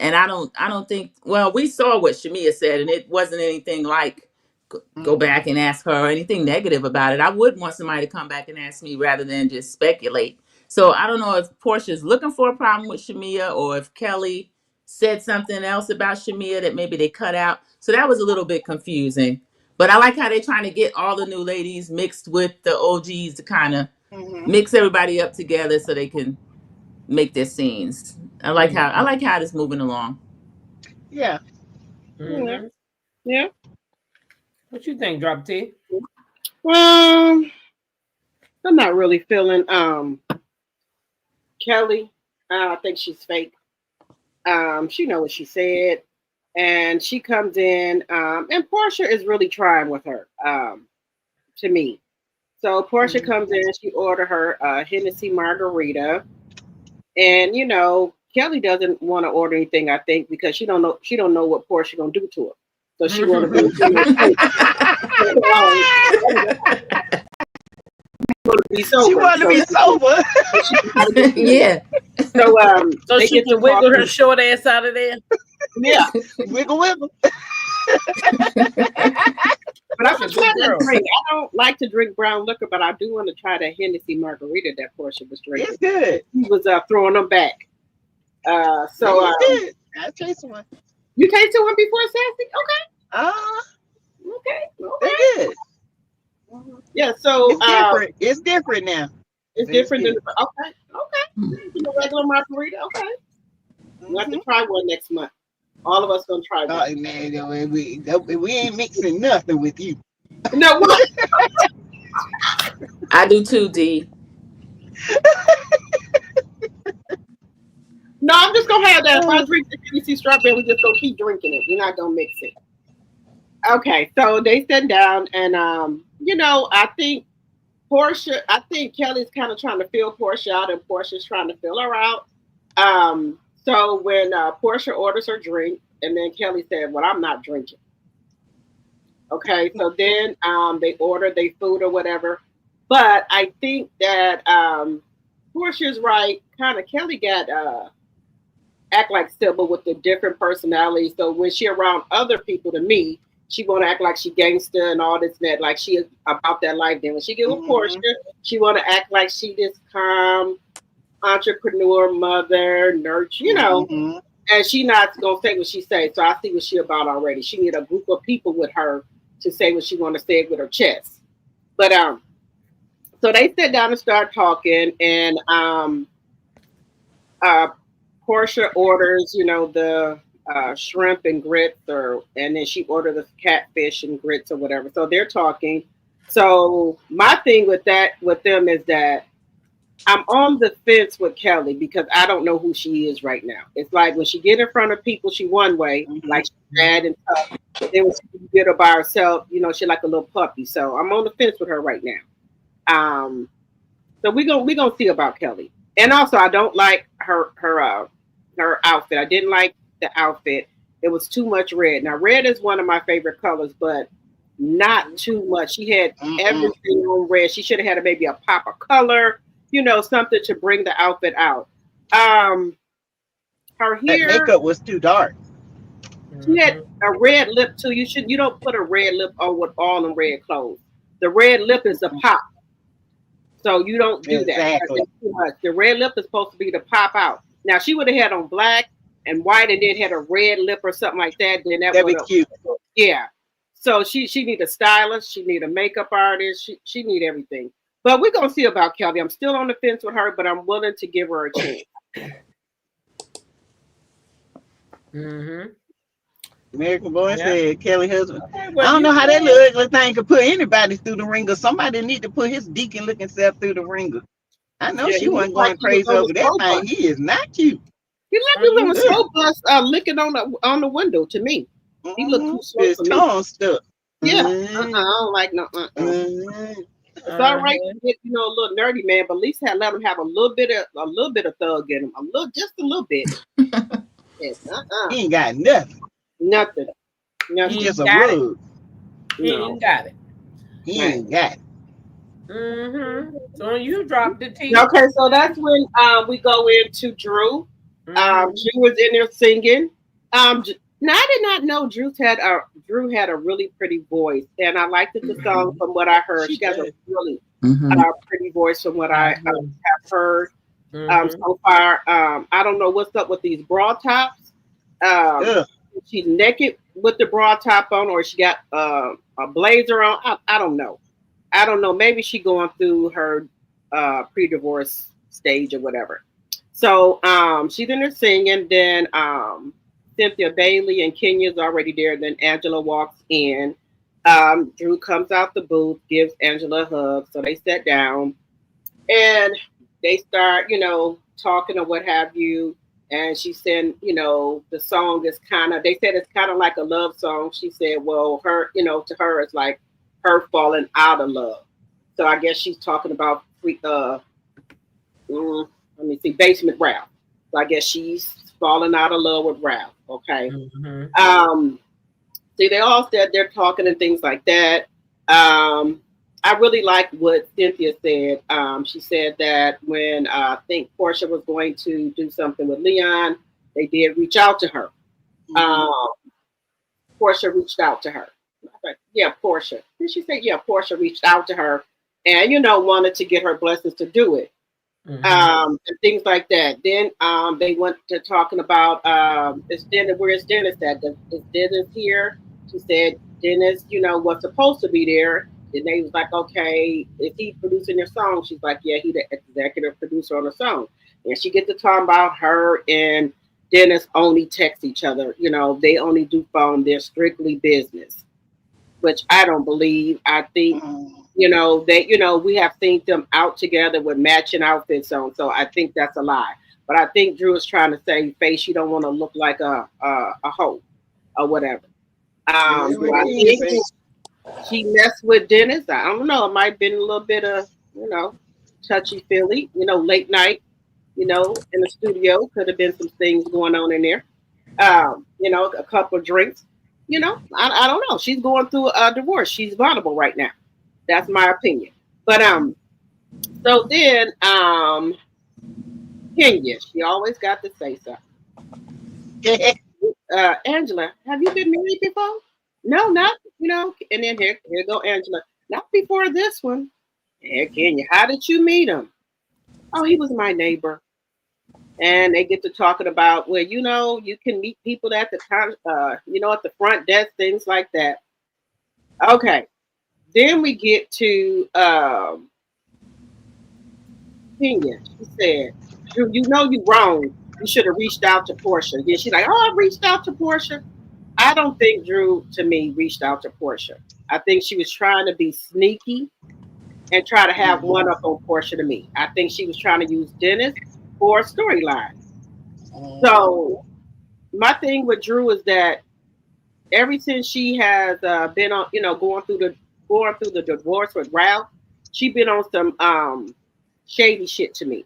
And I don't think, well, we saw what Shamea said, and it wasn't anything like go back and ask her or anything negative about it. I would want somebody to come back and ask me rather than just speculate. So I don't know if Portia's looking for a problem with Shamea or if Kelly said something else about Shamea that maybe they cut out. So that was a little bit confusing. But I like how they're trying to get all the new ladies mixed with the OGs to kind of mix everybody up together so they can make their scenes. I like how it's moving along. Yeah. Yeah. What you think, Drop T? I'm not really feeling Kelly. I think she's fake. She knows what she said, and she comes in, and Porsha is really trying with her. To me, so Porsha comes in. She ordered her Hennessy margarita, and Kelly doesn't want to order anything. I think because she don't know what Porsha gonna do to her. So she want to be sober. She want to be sober. Yeah. So she can wiggle her short ass out of there. Yeah, wiggle. But I'm trying to drink. I don't like to drink brown liquor, but I do want to try that Hennessy margarita that Porsha was drinking. It's good. He was throwing them back. I tasted one. You tasted one before, Sassy? Okay. Okay. They're good. Yeah. So it's different. It's different now. It's different than okay. The regular margarita. Okay. We'll have to try one next month. All of us gonna try one. Oh man, we ain't mixing nothing with you. No. What? I do too, D. No, I'm just gonna have that. If I drink the Hennessy strawberry, we just gonna keep drinking it. We're not gonna mix it. Okay, so they sat down, and I think Kelly's kind of trying to fill Porsha out, and Portia's trying to fill her out. So when Porsha orders her drink, and then Kelly said, "Well, I'm not drinking." Okay, so then they order their food or whatever. But I think that Portia's right. Kind of Kelly got act like Sybil with the different personalities. So when she around other people, to me, she want to act like she gangster and all this and that, like she is about that life. Then when she get with Porsha, she want to act like she this calm entrepreneur, mother, nurture, and she not gonna say what she say. So I see what she about already. She need a group of people with her to say what she want to say with her chest. But so they sit down and start talking, and Porsha orders, the shrimp and grits, and then she ordered the catfish and grits or whatever. So they're talking. So my thing with them is that I'm on the fence with Kelly because I don't know who she is right now. It's like when she get in front of people, she one way, like she's mad and tough. Then when she get her by herself, she like a little puppy. So I'm on the fence with her right now. So we gonna see about Kelly. And also, I don't like her outfit. I didn't like the outfit. It was too much red. Now, red is one of my favorite colors, but not too much. She had everything on red. She should have had maybe a pop of color, something to bring the outfit out. Her hair, that makeup was too dark. She had a red lip too. You don't put a red lip on with all them red clothes. The red lip is the pop. So you don't do that. Too much. The red lip is supposed to be the pop out. Now she would have had on black and white and then had a red lip or something like that. Then that'd be cute. Yeah. So she need a stylist. She need a makeup artist. She need everything. But we're gonna see about Kelly. I'm still on the fence with her, but I'm willing to give her a chance. Mm-hmm. American Boy said Kelly husband. Okay, I well, don't know how that little ugly thing could put anybody through the ringer. Somebody need to put his deacon looking self through the ringer. I know she wasn't going crazy over that thing. He is not cute. He looked like he was on a slow bus, licking on the window to me. He looked too slow his for me. tongue stuck. Yeah, I don't like no. It's all right to get a little nerdy man, but at least let him have a little bit of thug in him, just a little bit. Yes, He ain't got nothing. Nothing. He just a rug. He ain't got it. He ain't got it. Mm-hmm. So you dropped the T. Okay, so that's when we go into Drew. Drew was in there singing. Now I did not know Drew had a really pretty voice, and I liked the song from what I heard. She has a really pretty voice from what I have heard so far. I don't know what's up with these bra tops. She's naked with the bra top on, or she got a blazer on. I don't know. Maybe she going through her pre-divorce stage or whatever. So she's in there singing. Then Cynthia Bailey and Kenya's already there. Then Angela walks in. Drew comes out the booth, gives Angela a hug. So they sat down and they start, talking or what have you. And she said, the song is they said it's kind of like a love song. She said, well, her, to her, it's like her falling out of love. So I guess she's talking about Basement Ralph. So I guess she's falling out of love with Ralph. Okay. See, they all said they're talking and things like that. I really like what Cynthia said. She said that when I think Porsha was going to do something with Leon, they did reach out to her. Porsha reached out to her. Yeah, Porsha. Did she say? Yeah, Porsha reached out to her and, wanted to get her blessings to do it. And things like that. Then they went to talking about where's Dennis at? Is Dennis here? She said Dennis, was supposed to be there. And they was like, okay, is he producing your song? She's like, yeah, he's the executive producer on the song. And she gets to talk about her and Dennis only text each other. They only do phone. They're strictly business, which I don't believe. I think, we have seen them out together with matching outfits on. So I think that's a lie. But I think Drew is trying to say, Face, you don't want to look like a hoe or whatever. I think she messed with Dennis. I don't know. It might have been a little bit of, touchy-feely, late night, in the studio. Could have been some things going on in there. A couple of drinks. I don't know. She's going through a divorce. She's vulnerable right now. That's my opinion. But so then Kenya, she always got to say something. Angela, have you been married before? No, not, and then here go Angela. Not before this one. Hey, Kenya, how did you meet him? Oh, he was my neighbor. And they get to talking about, well, you can meet people at the time, at the front desk, things like that. Okay. Then we get to Kenya. She said, you're wrong. You should have reached out to Porsha. Then she's like, oh, I reached out to Porsha. I don't think Drew, to me, reached out to Porsha. I think she was trying to be sneaky and try to have one up on Porsha to me. I think she was trying to use Dennis for a storyline. So my thing with Drew is that ever since she has been on, going through the divorce with Ralph, she been on some shady shit to me.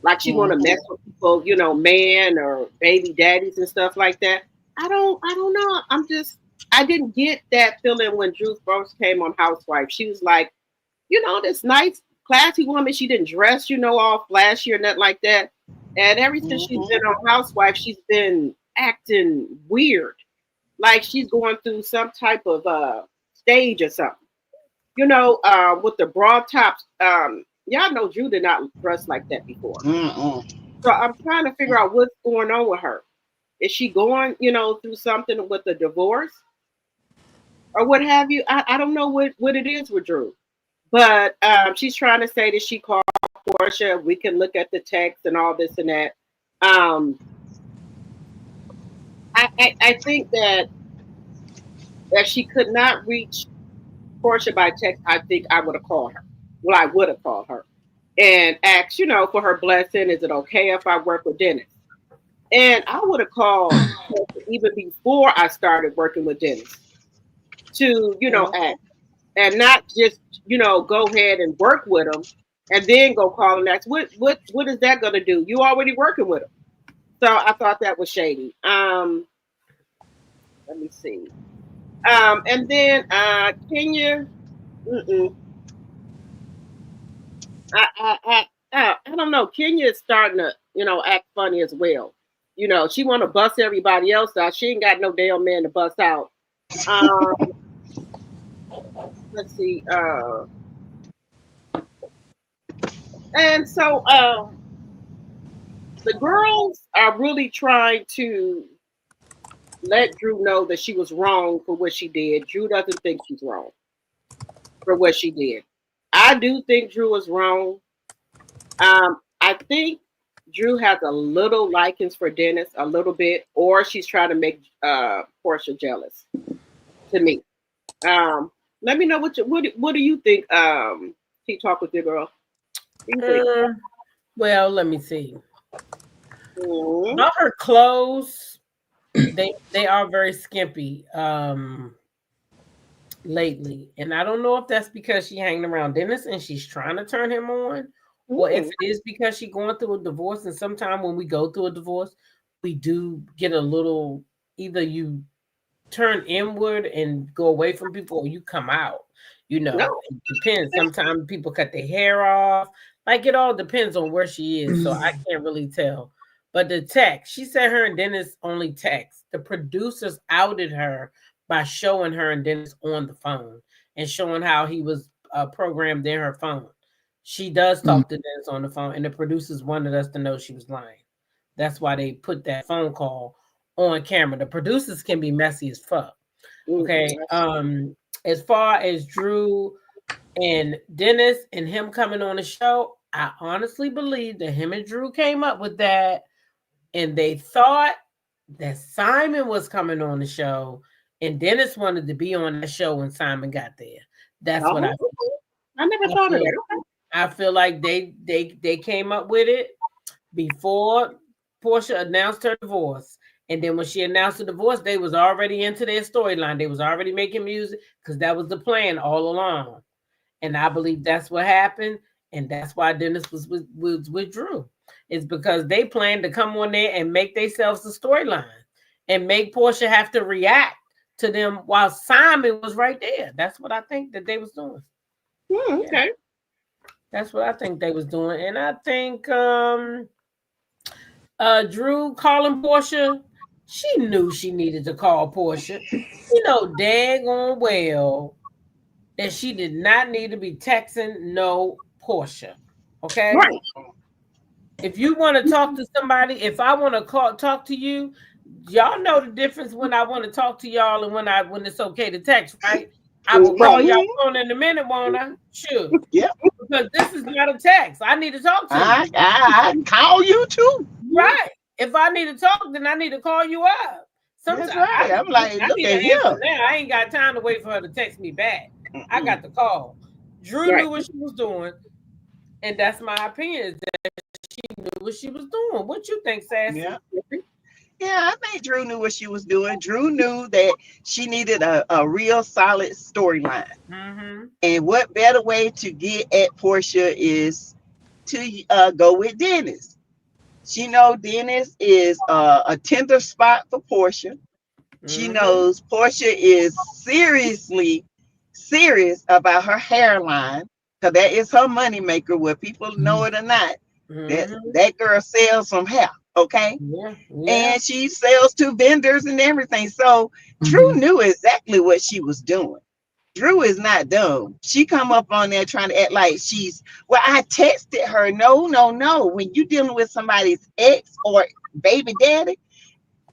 Like she want to mess with people, man or baby daddies and stuff like that. I don't know. I didn't get that feeling when Drew first came on Housewife. She was like, this nice, classy woman. She didn't dress, all flashy or nothing like that. And ever since she's been on Housewife, she's been acting weird. Like she's going through some type of stage or something. With the broad tops. Y'all know Drew did not dress like that before. So I'm trying to figure out what's going on with her. Is she going, through something with the divorce or what have you? I don't know what it is with Drew. But she's trying to say that she called Porsha. We can look at the text and all this and that. I think that if she could not reach Porsha by text, I think I would have called her. Well, I would have called her and asked, for her blessing. Is it okay if I work with Dennis? And I would have called even before I started working with Dennis to, ask, and not just, go ahead and work with him and then go call and ask, what is that going to do? You already working with him. So I thought that was shady. Let me see. And then Kenya, I don't know. Kenya is starting to, act funny as well. She want to bust everybody else out. She ain't got no damn man to bust out. Let's see. And so the girls are really trying to let Drew know that she was wrong for what she did. Drew doesn't think she's wrong for what she did. I do think Drew was wrong. I think Drew has a little likings for Dennis, a little bit, or she's trying to make Porsha jealous. To me, let me know what do you think? Keep talk with your girl. Well, let me see. About her clothes, they are very skimpy lately, and I don't know if that's because she's hanging around Dennis and she's trying to turn him on, or if it is because she's going through a divorce. And sometimes when we go through a divorce, we do get a little, either you turn inward and go away from people, or you come out. It depends. Sometimes people cut their hair off. Like, it all depends on where she is. So I can't really tell. But the text, she said her and Dennis only text. The producers outed her by showing her and Dennis on the phone and showing how he was programmed in her phone. She does talk to Dennis on the phone, and the producers wanted us to know she was lying. That's why they put that phone call on camera. The producers can be messy as fuck. Okay. As far as Drew and Dennis and him coming on the show, I honestly believe that him and Drew came up with that, and they thought that Simon was coming on the show, and Dennis wanted to be on that show when Simon got there. That's what I feel. I never thought of that. I feel like they came up with it before Porsha announced her divorce. And then when she announced the divorce, they was already into their storyline. They was already making music because that was the plan all along. And I believe that's what happened. And that's why Dennis was with Drew. It's because they planned to come on there and make themselves a storyline and make Porsha have to react to them while Simon was right there. That's what I think that they was doing. Okay. That's what I think they was doing. And I think Drew calling Porsha, she knew she needed to call Porsha. Daggone well that she did not need to be texting no Porsha. Okay? Right. If you want to talk to somebody, if I want to talk to you, y'all know the difference when I want to talk to y'all and when it's okay to text, right? I will call y'all phone in a minute, won't I? Sure. Yeah. Because this is not a text. I need to talk to you. I call you too. Right. If I need to talk, then I need to call you up. Sometimes that's right. I'm like, I look need at to answer him. now. I ain't got time to wait for her to text me back. I got the call. Drew knew what she was doing, and that's my opinion. Is that she knew what she was doing. What you think, Sassy? Yeah, I think Drew knew what she was doing. Drew knew that she needed a real solid storyline. And what better way to get at Porsha is to go with Dennis. She knows Dennis is a tender spot for Porsha. She knows Porsha is seriously serious about her hairline, because that is her moneymaker, whether people know it or not. That girl sells some hair. Okay. And she sells to vendors and everything. So Drew knew exactly what she was doing. Drew is not dumb. She come up on there trying to act like I texted her. No. When you dealing with somebody's ex or baby daddy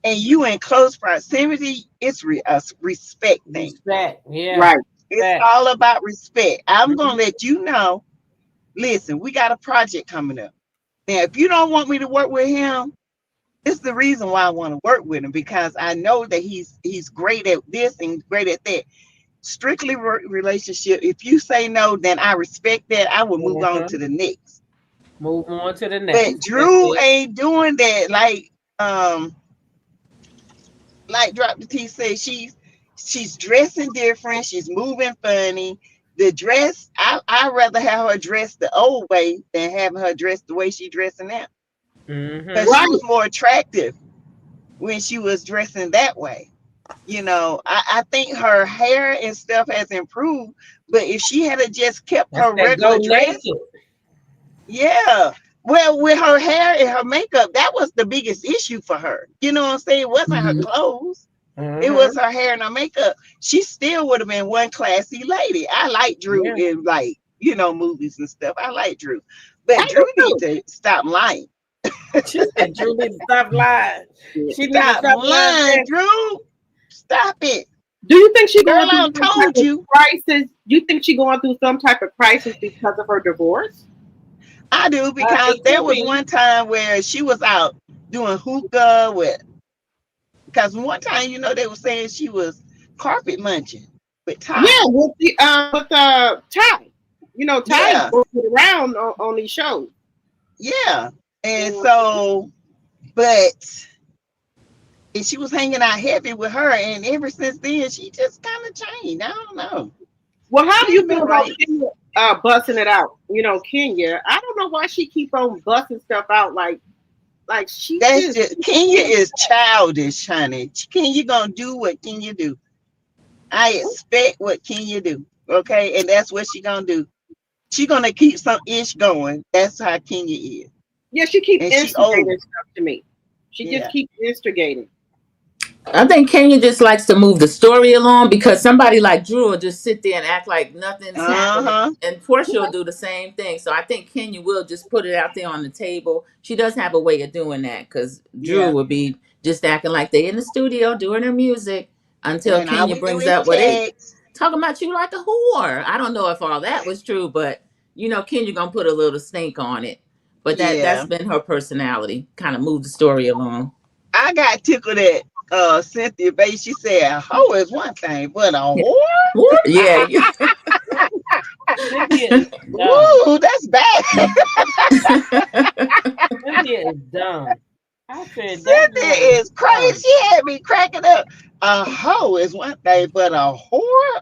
and you in close proximity, it's a respect thing. Respect, yeah. Right. It's all about respect. I'm gonna let you know. Listen, we got a project coming up. Now, if you don't want me to work with him, this is the reason why I want to work with him, because I know that he's great at this and great at that. Strictly relationship. If you say no, then I respect that. I will move on to the next. Move on to the next. But Drew ain't doing that. Like Drop the T said, she's dressing different. She's moving funny. The dress, I'd rather have her dressed the old way than having her dressed the way she dressing now. Because she was more attractive when she was dressing that way. You know, I think her hair and stuff has improved, but if she had just kept her regular dress, yeah. Well, with her hair and her makeup, that was the biggest issue for her. You know what I'm saying? It wasn't her clothes. It was her hair and her makeup. She still would have been one classy lady. I like Drew in movies and stuff. I like Drew. But Drew needs to stop lying. She said Drew needs to stop lying. She stop lying, Drew. Stop it. Do you think she going through crisis? Do you think she going through some type of crisis because of her divorce? I do, because there was one time where she was out doing hookah because one time, they were saying she was carpet munching with Ty. Yeah, with Ty. Ty goes around on these shows. Yeah. And so, but she was hanging out heavy with her, and ever since then, she just kind of changed. I don't know. Well, how do you feel about busting it out? Kenya. I don't know why she keep on busting stuff out like she. Kenya is childish, honey. Kenya gonna do what Kenya do. I expect what Kenya do. Okay, and that's what she gonna do. She gonna keep some ish going. That's how Kenya is. Yeah, she keeps instigating stuff to me. She just keeps instigating. I think Kenya just likes to move the story along, because somebody like Drew will just sit there and act like nothing's happening, and Porsha will do the same thing. So I think Kenya will just put it out there on the table. She does have a way of doing that, because Drew will be just acting like they in the studio doing their music until Kenya brings up what they talking about you like a whore. I don't know if all that was true, but Kenya gonna put a little stink on it. But that's been her personality, kind of move the story along. I got tickled at SASSYTEA-V. She said a hoe is one thing, but a whore? Yeah. Ooh, that's bad. SASSYTEA is dumb. SASSYTEA is crazy. She had me cracking up. A hoe is one thing, but a whore?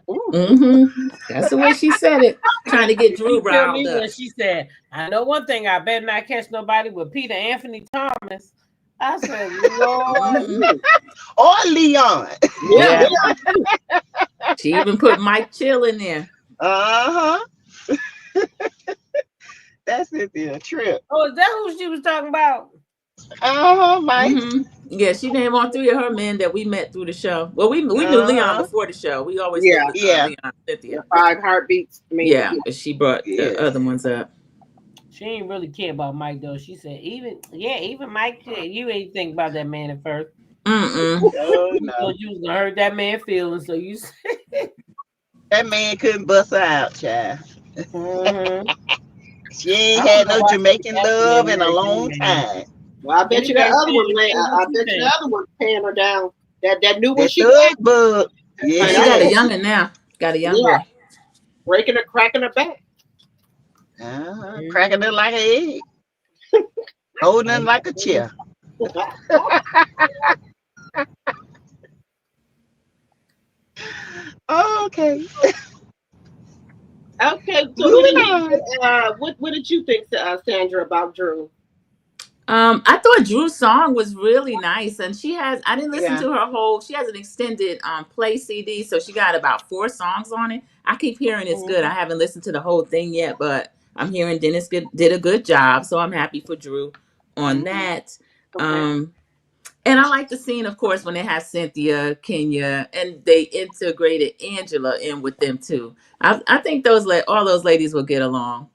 That's the way she said it. Trying to get Drew riled up. She said, I know one thing, I better not catch nobody with Peter Anthony Thomas. I said, Lord. Or Leon. Yeah. She even put Mike Chill in there. That's it, the trip. Oh, is that who she was talking about? Mike. Yeah, she named all three of her men that we met through the show. Well, we knew Leon before the show. We always Leon, SASSYTEA. 5 heartbeats. But she brought the other ones up. She ain't really care about Mike though. She said, even Mike, you ain't think about that man at first. No. You was gonna hurt that man feelings, so you said that man couldn't bust her out, child. She ain't had no Jamaican love in a long time. Well, I bet you that other one, I bet you the other one paying her down. That new one she got. Bug. Yeah, she got a youngin now. Got a young girl. Cracking her back. Cracking it like an egg. Holding it like a chair. Okay. Okay. So what did you think, Sandra, about Drew? I thought Drew's song was really nice, and I didn't listen to her whole, she has an extended play CD, so she got about 4 songs on it. I keep hearing it's good. I haven't listened to the whole thing yet, but I'm hearing Dennis did a good job, so I'm happy for Drew on that. Okay. And I like the scene, of course, when they have Cynthia, Kenya, and they integrated Angela in with them too. I think all those ladies will get along.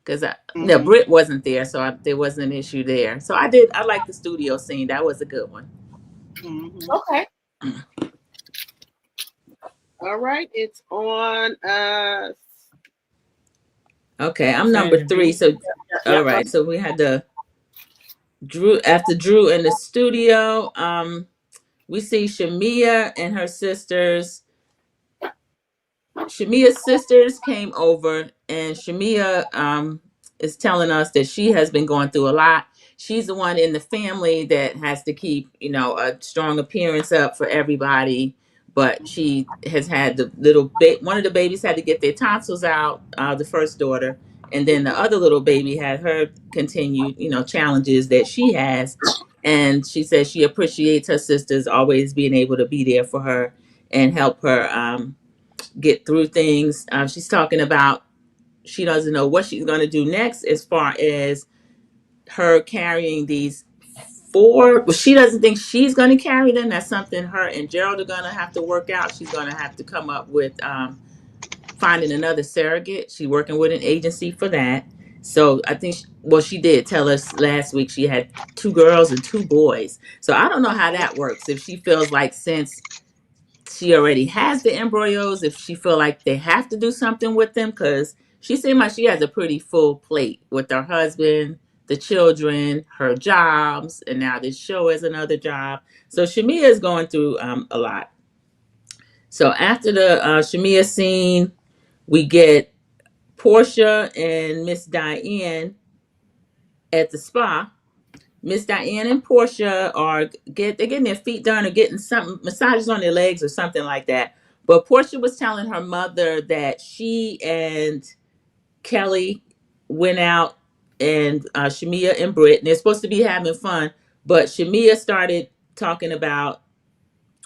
Because Britt wasn't there, so there wasn't an issue there. So I like the studio scene. That was a good one. Okay. All right, it's on us. Okay, I'm number 3. So, all right. So we had the Drew after Drew in the studio. We see Shamea and her sisters. Shamea's sisters came over, and Shamea is telling us that she has been going through a lot. She's the one in the family that has to keep, a strong appearance up for everybody. But she has had the one of the babies had to get their tonsils out, the first daughter, and then the other little baby had her continued, challenges that she has. And she says she appreciates her sisters always being able to be there for her and help her get through things. She's talking about she doesn't know what she's going to do next as far as her carrying these 4. Well, she doesn't think she's going to carry them. That's something her and Gerald are going to have to work out. She's going to have to come up with finding another surrogate. She's working with an agency for that. So I think, she did tell us last week she had 2 girls and 2 boys. So I don't know how that works. If she feels like since she already has the embryos, if she feel like they have to do something with them, because she seemed like she has a pretty full plate with her husband, the children, her jobs, and now this show is another job. So Shamea is going through a lot. So after the Shamea scene, we get Porsha and Miss Diane at the spa. Miss Diane and Porsha they're getting their feet done or getting something massages on their legs or something like that. But Porsha was telling her mother that she and Kelly went out and Shamea and Britt, and they're supposed to be having fun, but Shamea started talking about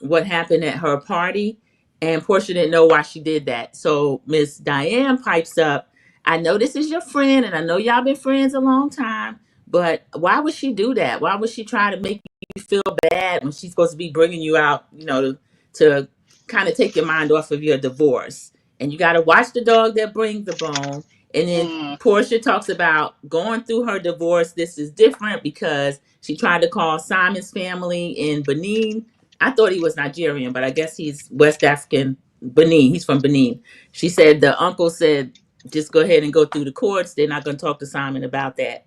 what happened at her party, and Portia didn't know why she did that. So Miss Diane pipes up, I know this is your friend, and I know y'all been friends a long time, but why would she do that? Why would she try to make you feel bad when she's supposed to be bringing you out, to kind of take your mind off of your divorce? And you got to watch the dog that brings the bone. And then Portia talks about going through her divorce. This is different because she tried to call Simon's family in Benin. I thought he was Nigerian, but I guess he's West African, Benin. He's from Benin. She said the uncle said, just go ahead and go through the courts. They're not going to talk to Simon about that.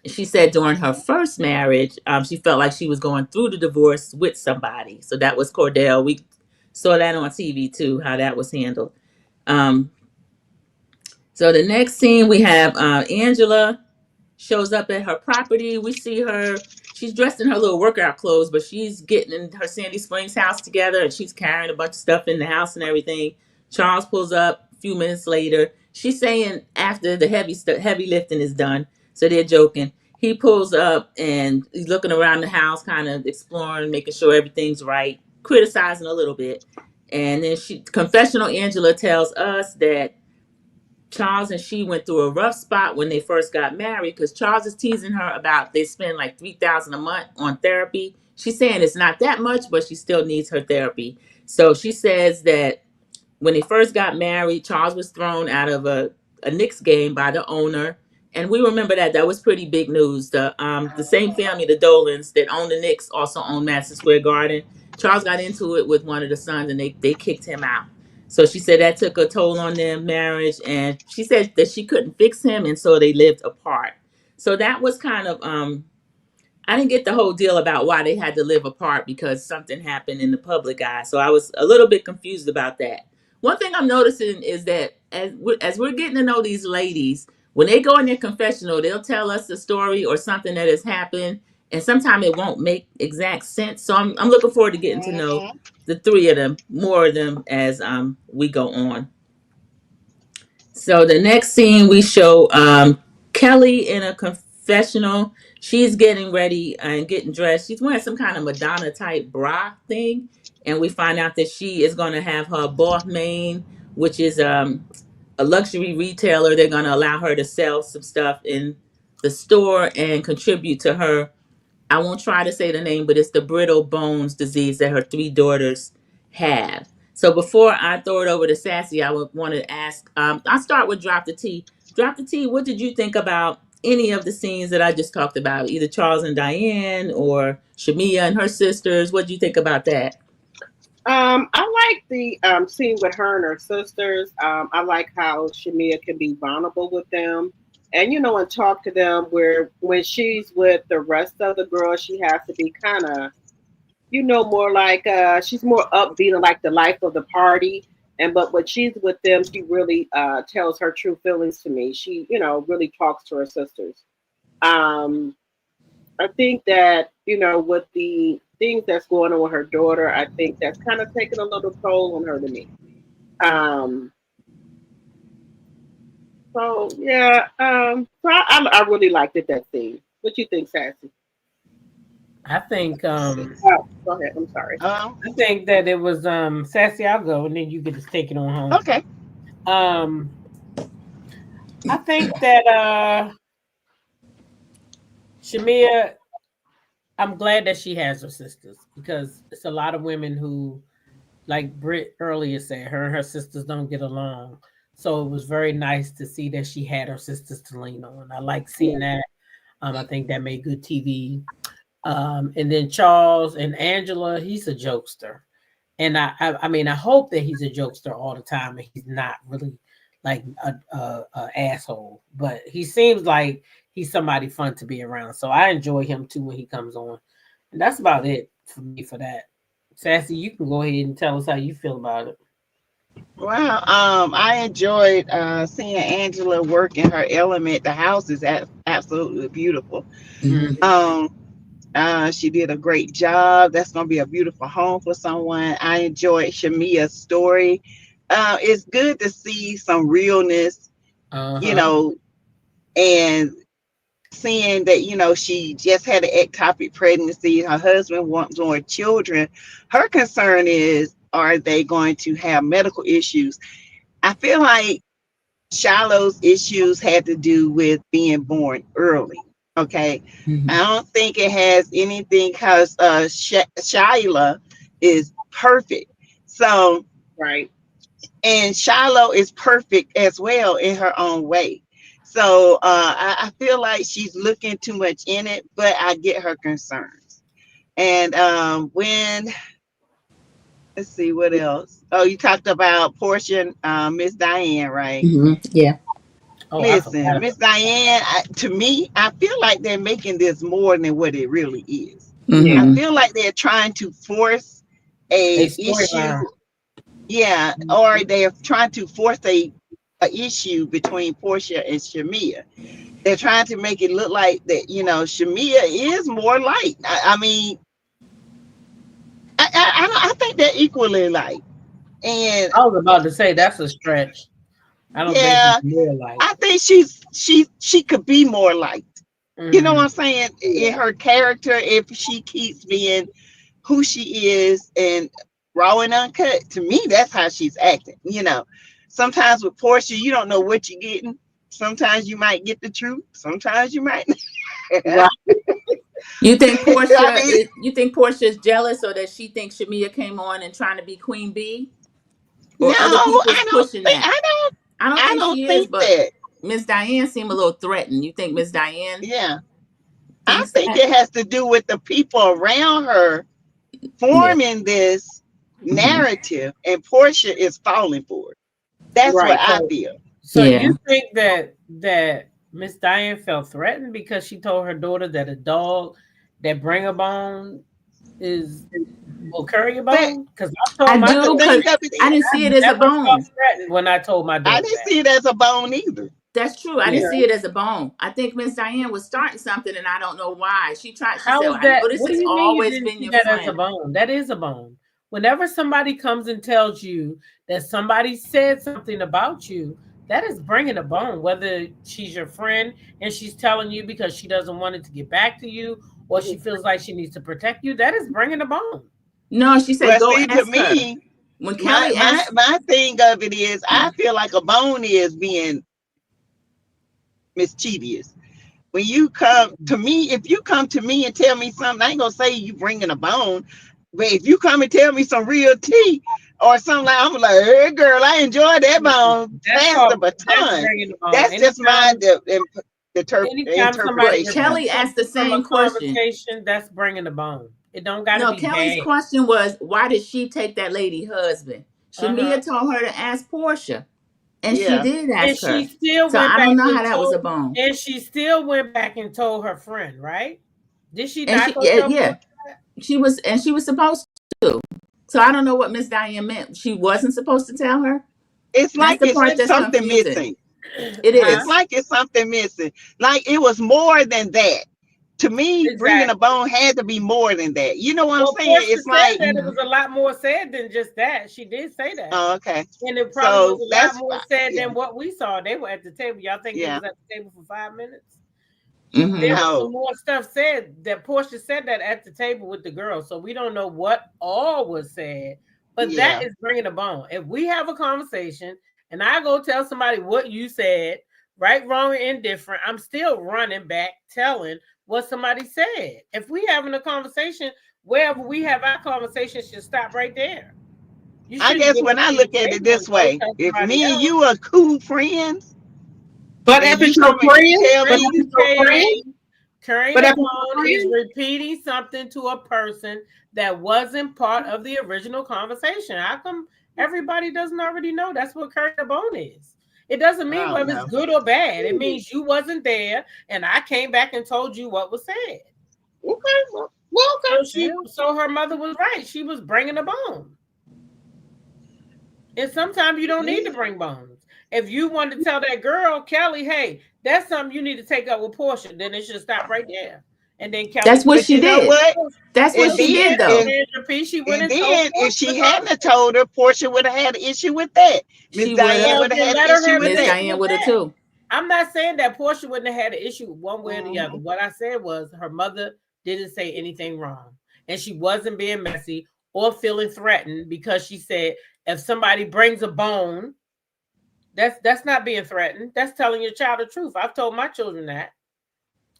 She said during her first marriage, she felt like she was going through the divorce with somebody. So that was Cordell. We saw that on TV too, how that was handled. So the next scene, we have Angela shows up at her property. We see her. She's dressed in her little workout clothes, but she's getting in her Sandy Springs house together, and she's carrying a bunch of stuff in the house and everything. Charles pulls up a few minutes later. She's saying after the heavy lifting is done, so they're joking. He pulls up and he's looking around the house, kind of exploring, making sure everything's right, criticizing a little bit. And then confessional Angela tells us that Charles and she went through a rough spot when they first got married because Charles is teasing her about they spend like $3,000 a month on therapy. She's saying it's not that much, but she still needs her therapy. So she says that when they first got married, Charles was thrown out of a Knicks game by the owner. And we remember that was pretty big news. The same family, the Dolans, that own the Knicks also own Madison Square Garden. Charles got into it with one of the sons and they kicked him out. So she said that took a toll on their marriage, and she said that she couldn't fix him, and so they lived apart. So that was kind of, I didn't get the whole deal about why they had to live apart because something happened in the public eye. So I was a little bit confused about that. One thing I'm noticing is that as we're getting to know these ladies, when they go in their confessional, they'll tell us a story or something that has happened, and sometimes it won't make exact sense. So I'm looking forward to getting to know the 3 of them, more of them as we go on. So the next scene we show Kelly in a confessional. She's getting ready and getting dressed. She's wearing some kind of Madonna type bra thing, and we find out that she is going to have her Balmain, which is a luxury retailer. They're going to allow her to sell some stuff in the store and contribute to her. I won't try to say the name, but it's the brittle bones disease that her 3 daughters have. So before I throw it over to Sassy, I would want to ask, I'll start with Drop the T. Drop the T, what did you think about any of the scenes that I just talked about? Either Charles and Diane or Shamea and her sisters. What did you think about that? I like the scene with her and her sisters. I like how Shamea can be vulnerable with them, and and talk to them. Where when she's with the rest of the girls, she has to be kind of, more like she's more upbeat and like the life of the party. But when she's with them, she really tells her true feelings to me. She, really talks to her sisters. Um, I think that, with the things that's going on with her daughter, I think that's kind of taking a little toll on her to me. So yeah, so I really liked that scene. What you think, Sassy? I think Oh, go ahead. I'm sorry. I think that it was Sassy, I'll go and then you get to take it on home. Okay. I think that Shamea, I'm glad that she has her sisters, because it's a lot of women who, like Britt earlier said, her and her sisters don't get along. So it was very nice to see that she had her sisters to lean on. I like seeing that. I think that made good TV. And then Charles and Angela, he's a jokester. And I mean, I hope that he's a jokester all the time and he's not really like a asshole. But he seems like he's somebody fun to be around. So I enjoy him too when he comes on. And that's about it for me for that. Sassy, you can go ahead and tell us how you feel about it. Well, I enjoyed seeing Angela work in her element. The house is absolutely beautiful. She did a great job. That's going to be a beautiful home for someone. I enjoyed Shamea's story. It's good to see some realness, and seeing that, she just had an ectopic pregnancy. Her husband wants more children. Her concern is, are they going to have medical issues? I feel like Shiloh's issues had to do with being born early. Okay. I don't think it has anything, because Shiloh is perfect. So, right. And Shiloh is perfect as well in her own way. So I feel like she's looking too much in it, but I get her concerns. And let's see what else. Oh, you talked about Porsha and Miss Diane, right? Yeah. Oh, listen, Miss Diane, to me, I feel like they're making this more than what it really is. I feel like they're trying to force a issue. Yeah, or they're trying to force a issue between Porsha and Shamea. They're trying to make it look like that, Shamea is more light. I mean, I think they're equally light. And I was about to say that's a stretch. I don't think she's more light. I think she could be more light. You know what I'm saying? In her character, if she keeps being who she is and raw and uncut, to me, that's how she's acting. Sometimes with Porsha, you don't know what you're getting. Sometimes you might get the truth. Sometimes you might not. You think Porsha? You think Porsha is jealous, or that she thinks Shamea came on and trying to be Queen Bee? Or other people's pushing that? I don't think she is, but Miss Diane seemed a little threatened. You think Miss Diane? Yeah. I think it has to do with the people around her forming this narrative, and Porsha is falling for it. That's what I feel. So you think that Miss Diane felt threatened because she told her daughter that a dog that bring a bone will carry a bone? Because I didn't see it as a bone when I told my daughter. I didn't see it as a bone either. That's true. I didn't see it as a bone. I think Miss Diane was starting something, and I don't know why. She said, "I know this has always been your friend." As a bone. That is a bone. Whenever somebody comes and tells you that somebody said something about you, that is bringing a bone. Whether she's your friend and she's telling you because she doesn't want it to get back to you, or she feels like she needs to protect you, that is bringing a bone. No, she said, "Go ask her." When Kelly asked, my thing of it is, I feel like a bone is being mischievous. When you come to me, if you come to me and tell me something, I ain't gonna say you bringing a bone, but if you come and tell me some real tea or something, I'm like, hey girl, I enjoy that bone. Pass the baton. That's just my interpretation. Kelly asked the same question. That's bringing the bone. It don't gotta No, be Kelly's bad. question was, why did she take that lady husband? Shamea told her to ask Porsha, and she did And ask she her. still So went I back don't know how and that was a told, bone. and she still went back and told her friend, right? Did she And not she, go yeah, tell yeah, Porsha that? she was supposed to. So I don't know what Miss Diane meant. She wasn't supposed to tell her. It's That's like the it's part that's something confusing. missing. It Huh? It's is. like it's something missing. Like it was more than that. To me, bringing a Exactly. bone had to be more than that. You know what I'm Well, saying? Portia It's said like, that it was a lot more said than just that. She did say that. oh, okay. And it probably was So a lot that's more said yeah, than what we saw. They were at the table. Y'all think they yeah. was at the table for 5 minutes? There Mm-hmm. was some No, more stuff said that Portia said that at the table with the girls. So we don't know what all was said, but that yeah. is bringing a bone. If we have a conversation and I go tell somebody what you said, right, wrong, or indifferent, I'm still running back telling what somebody said. If we having a conversation, wherever we have our conversation should stop right there. You I shouldn't guess get when up I to the look at it table this and go way, tell if somebody me and else. you are cool friends, But and if you it's your come and you friend, tell but if me, it's your friend, Carrying but a if it's your bone is friend, repeating something to a person that wasn't part of the original conversation. How come everybody doesn't already know that's what carrying a bone is? It doesn't mean I don't whether it's know. good or bad. It means you wasn't there and I came back and told you what was said. okay, well, okay. So her mother was right. She was bringing a bone. And sometimes you don't need to bring bones. If you want to tell that girl, Kelly, hey, that's something you need to take up with Portia, then it should stop right there. And then Kelly That's what But she you know did. what? That's what And so she she then, did, did though. Sandra P. She went and and told then, if Portia she the hadn't conversation. told her, Portia would have had an issue with that. Miss She would Diane have. Well, would have then had an let her issue have with an Miss that. issue Diane with would have that. too. I'm not saying that Portia wouldn't have had an issue one way or the other. Mhm. What I said was her mother didn't say anything wrong. And she wasn't being messy or feeling threatened because she said if somebody brings a bone, that's not being threatened. That's telling your child the truth. I've told my children that.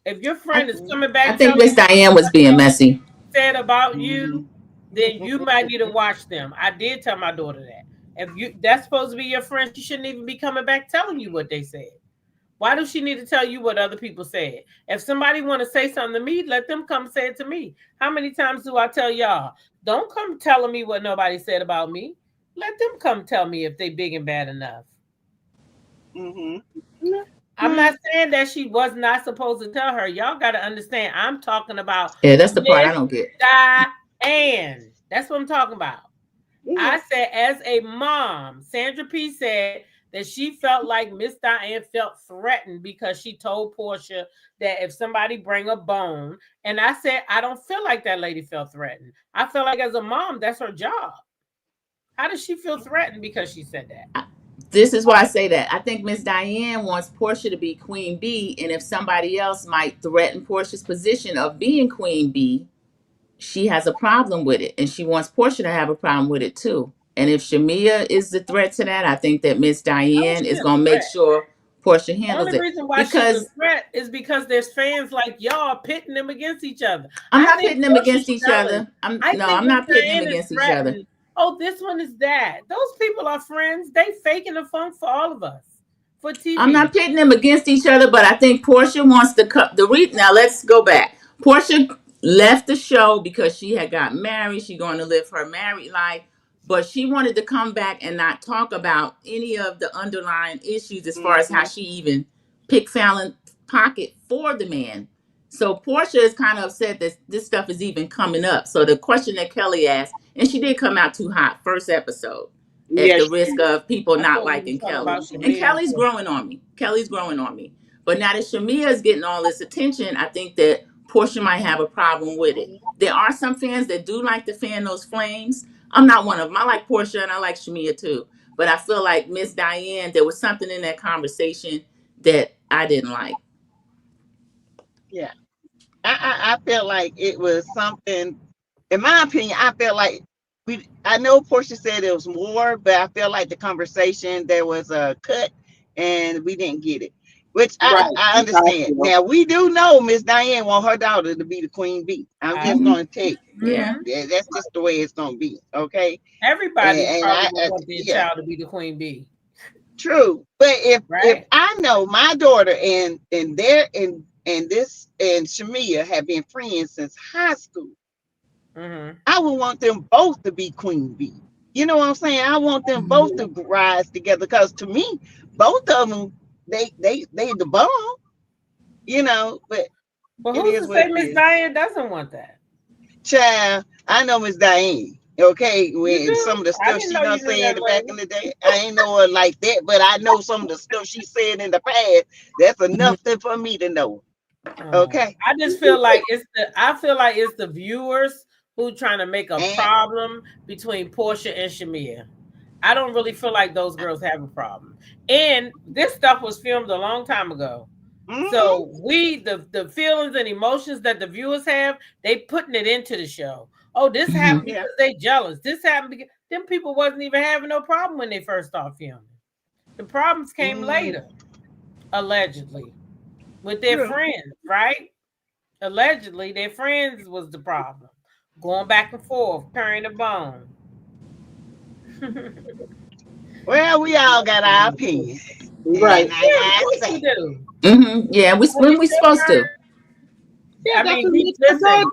If your I, friend is coming I back think telling Miss you Diane was being messy. said about Mhm. you, then you might need to watch them. I did tell my daughter that. If you that's supposed to be your friend, she shouldn't even be coming back telling you what they said. Why does she need to tell you what other people said? If somebody want to say something to me, let them come say it to me. How many times do I tell y'all? Don't come telling me what nobody said about me. Let them come tell me if they big and bad enough. Mhm. I'm not saying that she was not supposed to tell her. Y'all got to understand. I'm talking about Yeah, that's the part I Miss don't get. Diane. That's what I'm talking about. I said, as a mom, Sandra P said that she felt like Miss Diane felt threatened because she told Porsha that if somebody bring a bone, and I said, I don't feel like that lady felt threatened. I feel like as a mom, that's her job. How does she feel threatened because she said that? This is why I say that. I think Miss Diane wants Portia to be Queen Bee, and if somebody else might threaten Portia's position of being Queen Bee, she has a problem with it, and she wants Portia to have a problem with it too. And if Shamea is the threat to that, I think that Miss How is Diane she is a going to make threat? sure Portia The handles only it. reason why she's a Because threat is because there's fans like y'all pitting them against each other. I'm I not think pitting them against Portia's each jealous. other. I'm I no, think I'm Miss not pitting them Diane is against each other. threatened. Oh, this one is that. Those people are friends. They faking the funk for all of us for I'm TV. not pitting them against each other, but I think Portia wants to cut the now let's go back. Portia left the show because she had got married. She's going to live her married life, but she wanted to come back and not talk about any of the underlying issues as far as how Mhm. she even picked Fallon's pocket for the man. So Portia is kind of upset that this stuff is even coming up. So the question that Kelly asked, and she did come out too hot first episode at Yes. the risk of people I not thought we was liking talking Kelly. about And Shamea and Kelly's growing on me. Kelly's growing on me. But now that Shamea is getting all this attention, I think that Portia might have a problem with it. There are some fans that do like to fan those flames. I'm not one of them. I like Portia and I like Shamea too. But I feel like Miss Diane, there was something in that conversation that I didn't like. Yeah. I felt like it was something. In my opinion, I felt like I know Portia said it was more, but I felt like the conversation there was a cut and we didn't get it, which Right. I understand. Now we do know Miss Diane want her daughter to be the queen bee. I'm just Mhm. going to tell you Yeah. that's just the way it's going to be. Okay. everybody And probably would want their yeah, child to be the queen bee, true. But if right? I know my daughter and Shamea have been friends since high school, I would want them both to be queen bee. You know what I'm saying? I want them both to rise together because to me, both of them, they the bomb. You know, but who's to say Miss Diane doesn't want that? Child, I know Miss Diane. Okay, when some of the stuff she done said back in the day, I ain't know her like that, but I know some of the stuff she said in the past. That's enough for me to know. Okay, I just feel like it's the viewers who trying to make a problem between Porsha and Shamea. I don't really feel like those girls have a problem. And this stuff was filmed a long time ago. So the feelings and emotions that the viewers have, they putting it into the show. Oh, this happened because they jealous. This happened because them people wasn't even having no problem when they first started filming. The problems came later, allegedly, with their friends, right? Allegedly, their friends was the problem. Going back and forth, carrying the bone. Well, we all got our opinions. Right. Yeah, we supposed to. Yeah, I mean, listen,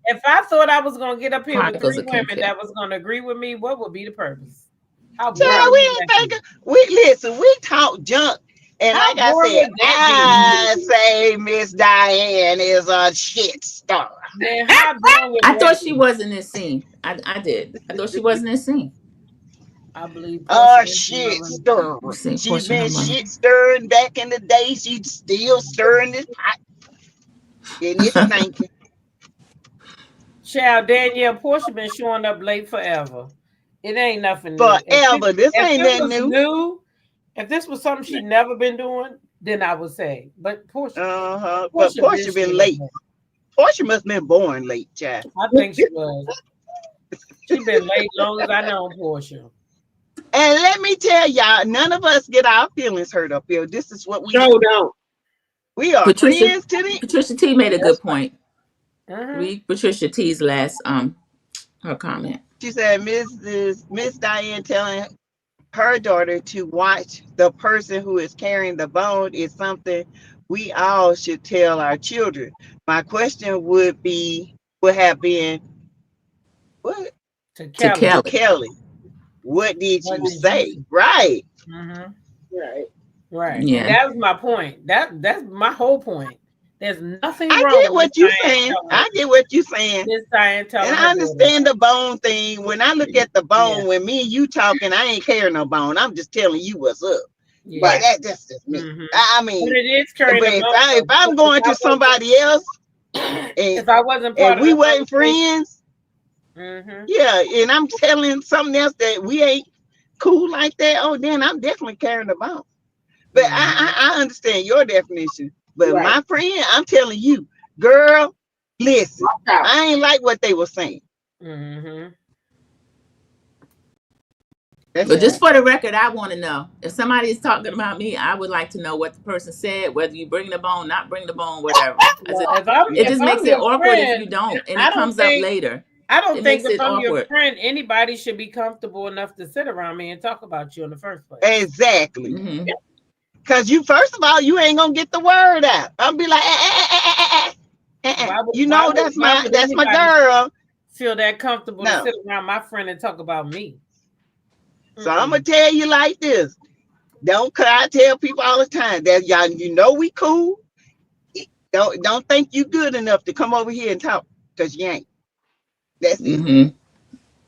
if I thought I was gonna get up here with 3 women that was gonna agree with me, what would be the purpose? We talk junk. And like I said, I say Miss Diane is a shit star. Man, I thought she was in this scene. I did. I thought she was in this scene. I believe. Shit stir. She's been shit stirring back in the day. She's still stirring this pot. And it's stinking. Child, Danielle, Porsha been showing up late forever. It ain't nothing new. Forever. This ain't nothing new. If this was something she'd never been doing, then I would say. But Porsha. But Porsha been late. Porsha must have been born late, child. I think she was. She been late long as I know Porsha. And let me tell y'all, none of us get our feelings hurt up here. This is what we don't. We are friends to the Patricia T made a good point. Read Patricia T's last her comment. She said Miss Diane telling her daughter to watch the person who is carrying the bone is something we all should tell our children. My question would have been what? To Kelly. What did you say? Right. Right. Yeah. That was my point. That's my whole point. There's nothing wrong. I get what you're saying. And I understand the bone thing. When I look at the bone, when me and you talking, I ain't carrying no bone. I'm just telling you what's up. Yeah. But that's just me. I mean, but it is carrying if I'm going to somebody else, and if I wasn't part and we wasn't friends, yeah, and I'm telling something else that we ain't cool like that, oh, then I'm definitely carrying the bone. But I understand your definition. But my friend, I'm telling you, girl, listen, I ain't like what they were saying. But just for the record, I want to know if somebody is talking about me, I would like to know what the person said, whether you bring the bone, not bring the bone, whatever. It just makes it awkward if you don't, and it comes up later. I don't think if I'm your friend, anybody should be comfortable enough to sit around me and talk about you in the first place. Exactly. Because you, first of all, you ain't gonna get the word out. I'll be like, you know, that's my girl. Feel that comfortable to sit around my friend and talk about me. So I'm gonna tell you like this. I tell people all the time that y'all, you know, we cool. Don't think you good enough to come over here and talk, because you ain't. That's it.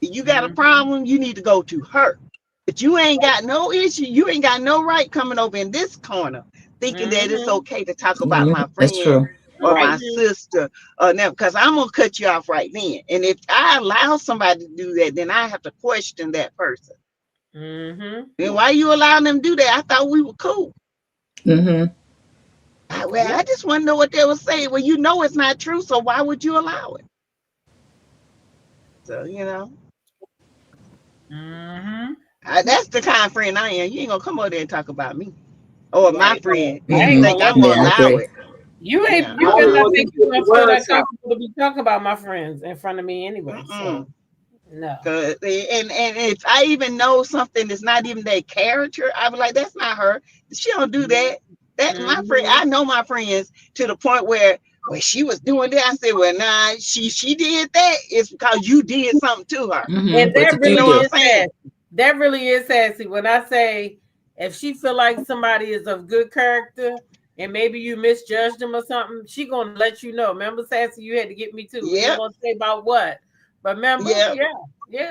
If you got a problem, you need to go to her. But you ain't got no issue. You ain't got no right coming over in this corner thinking that it's okay to talk about my friend or my sister or never, because I'm gonna cut you off right then. And if I allow somebody to do that, then I have to question that person. And why you allowing them to do that? I thought we were cool. I just want to know what they were saying. Well, you know it's not true, so why would you allow it? So, you know. That's the kind of friend I am. You ain't gonna come over there and talk about me or my friend. You think I'm gonna allow it? You ain't. You better think you're gonna comfortable to be talking about my friends in front of me anyway. So, no. And if I even know something that's not even their character, I was like, that's not her. She don't do that. That's my friend. I know my friends to the point where well, she was doing that. I said, well, nah, she did that. It's because you did something to her. And that really is sassy. That really is sassy. When I say, if she feel like somebody is of good character and maybe you misjudged them or something, she gonna let you know. Remember, sassy, you had to get me too. Yeah. You gonna say about what? But remember, yeah.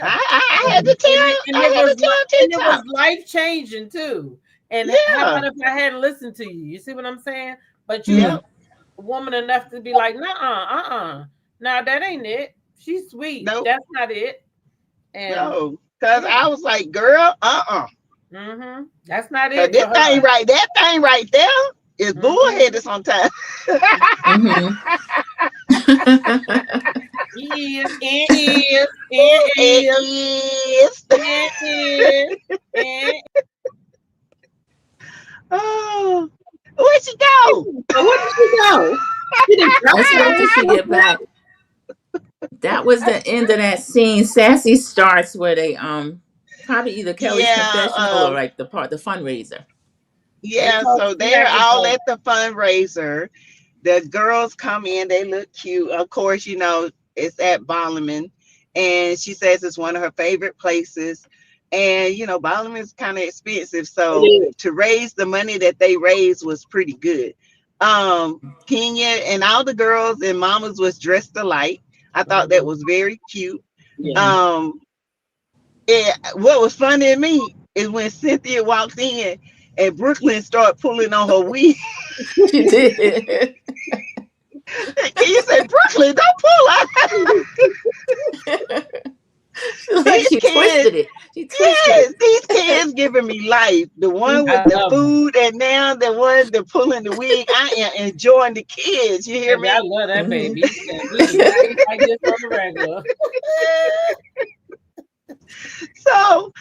I had to tell. And it was life changing too. And how about if I hadn't listened to you? You see what I'm saying? But you a woman enough to be like, nah, nah, that ain't it. She's sweet. Nope. That's not it. And no, because I was like, girl, that's not it. That thing right there is bullheaded sometimes. It is. Oh, where'd she go? Where did she go? Let's wait till she get back. That was the end of that scene. Sassy starts where they probably either Kelly's confessional or like the fundraiser. Yeah, so they're all at the fundraiser. The girls come in, they look cute. Of course, you know, it's at Ballerman. And she says it's one of her favorite places. And, you know, Ballerman is kind of expensive. So to raise the money that they raised was pretty good. Kenya and all the girls and mamas was dressed alike. I thought that was very cute. Yeah. What was funny to me is when Cynthia walked in and Brooklyn started pulling on her wig. She did. You said, Brooklyn, don't pull out. She twisted it. Yes, these kids giving me life. The one with the food and now the one that pulling the wig. I am enjoying the kids. You hear me? I love that baby. I just on the regular. So,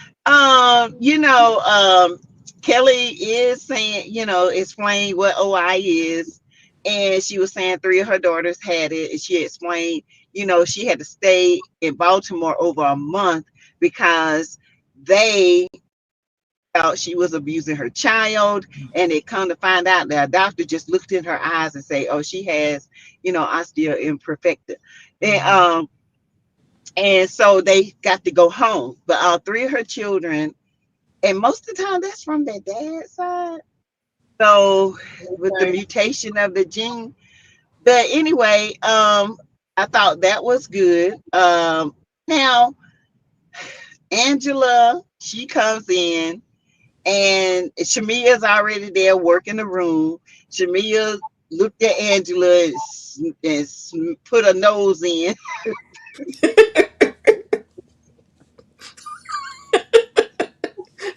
you know, Kelly is saying, you know, explain what OI is. And she was saying 3 of her daughters had it. And she explained, you know, she had to stay in Baltimore over a month because they felt she was abusing her child. And it come to find out that a doctor just looked in her eyes and say, oh, she has, you know, osteoimperfecta. And so they got to go home. But all 3 of her children, and most of the time that's from their dad's side. So with the mutation of the gene. But anyway, I thought that was good. Now, Angela, she comes in and Shamea's already there working the room. Shamea looked at Angela and put her nose in.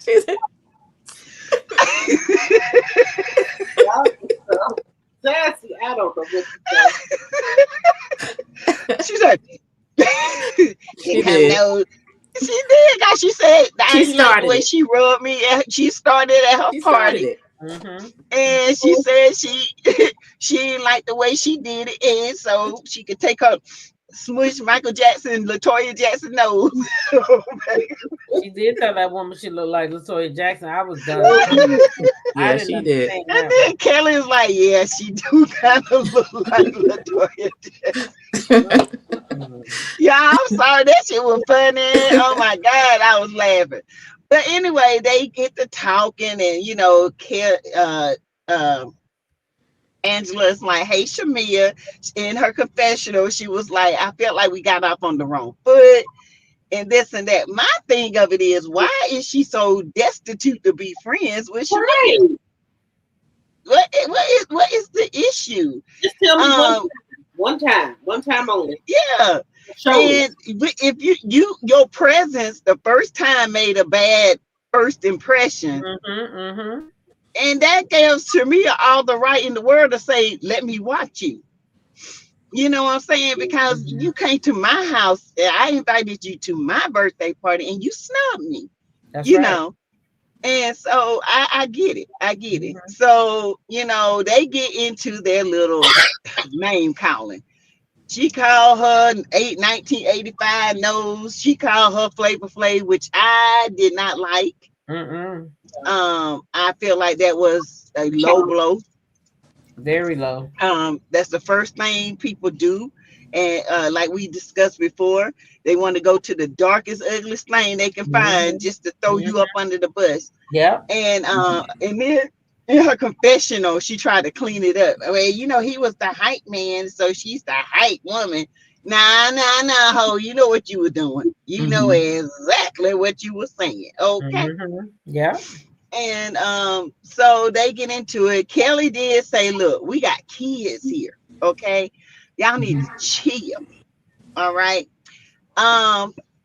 She said, Sassy, I don't know what she said, she did. She did, guys. She said, she started the way she rubbed me. She started at her party. And she said she didn't like the way she did it. And so she could take her smush Michael Jackson, LaToya Jackson nose. She did tell that woman she looked like LaToya Jackson. I was done. Yeah, she did. And then Kelly was like, yeah, she do kind of look like LaToya Jackson. Yeah, I'm sorry. That shit was funny. Oh my God, I was laughing. But anyway, they get to talking and, you know, Angela's like, hey, Shamea, in her confessional, she was like, I felt like we got off on the wrong foot and this and that. My thing of it is, why is she so destitute to be friends with Shamea? What is the issue? Just tell me one time only. Yeah. And if your presence the first time made a bad first impression. And that gives Shamea all the right in the world to say, let me watch you. You know what I'm saying? Because you came to my house. I invited you to my birthday party and you snubbed me. That's you right. know. And so I get it. I get it. So, you know, they get into their little name calling. She called her 1985 nose. She called her Flavor Flav, which I did not like. I feel like that was a low blow. Very low. That's the first thing people do. And like we discussed before, they want to go to the darkest, ugliest thing they can find just to throw you up under the bus. Yeah. And then in her confessional, she tried to clean it up. I mean, he was the hype man, so she's the hype woman. Nah, ho, you know what you were doing. You know exactly what you were saying. Okay. Yeah. And so they get into it. Kelly did say, look, we got kids here. Okay. Y'all need to chill. All right.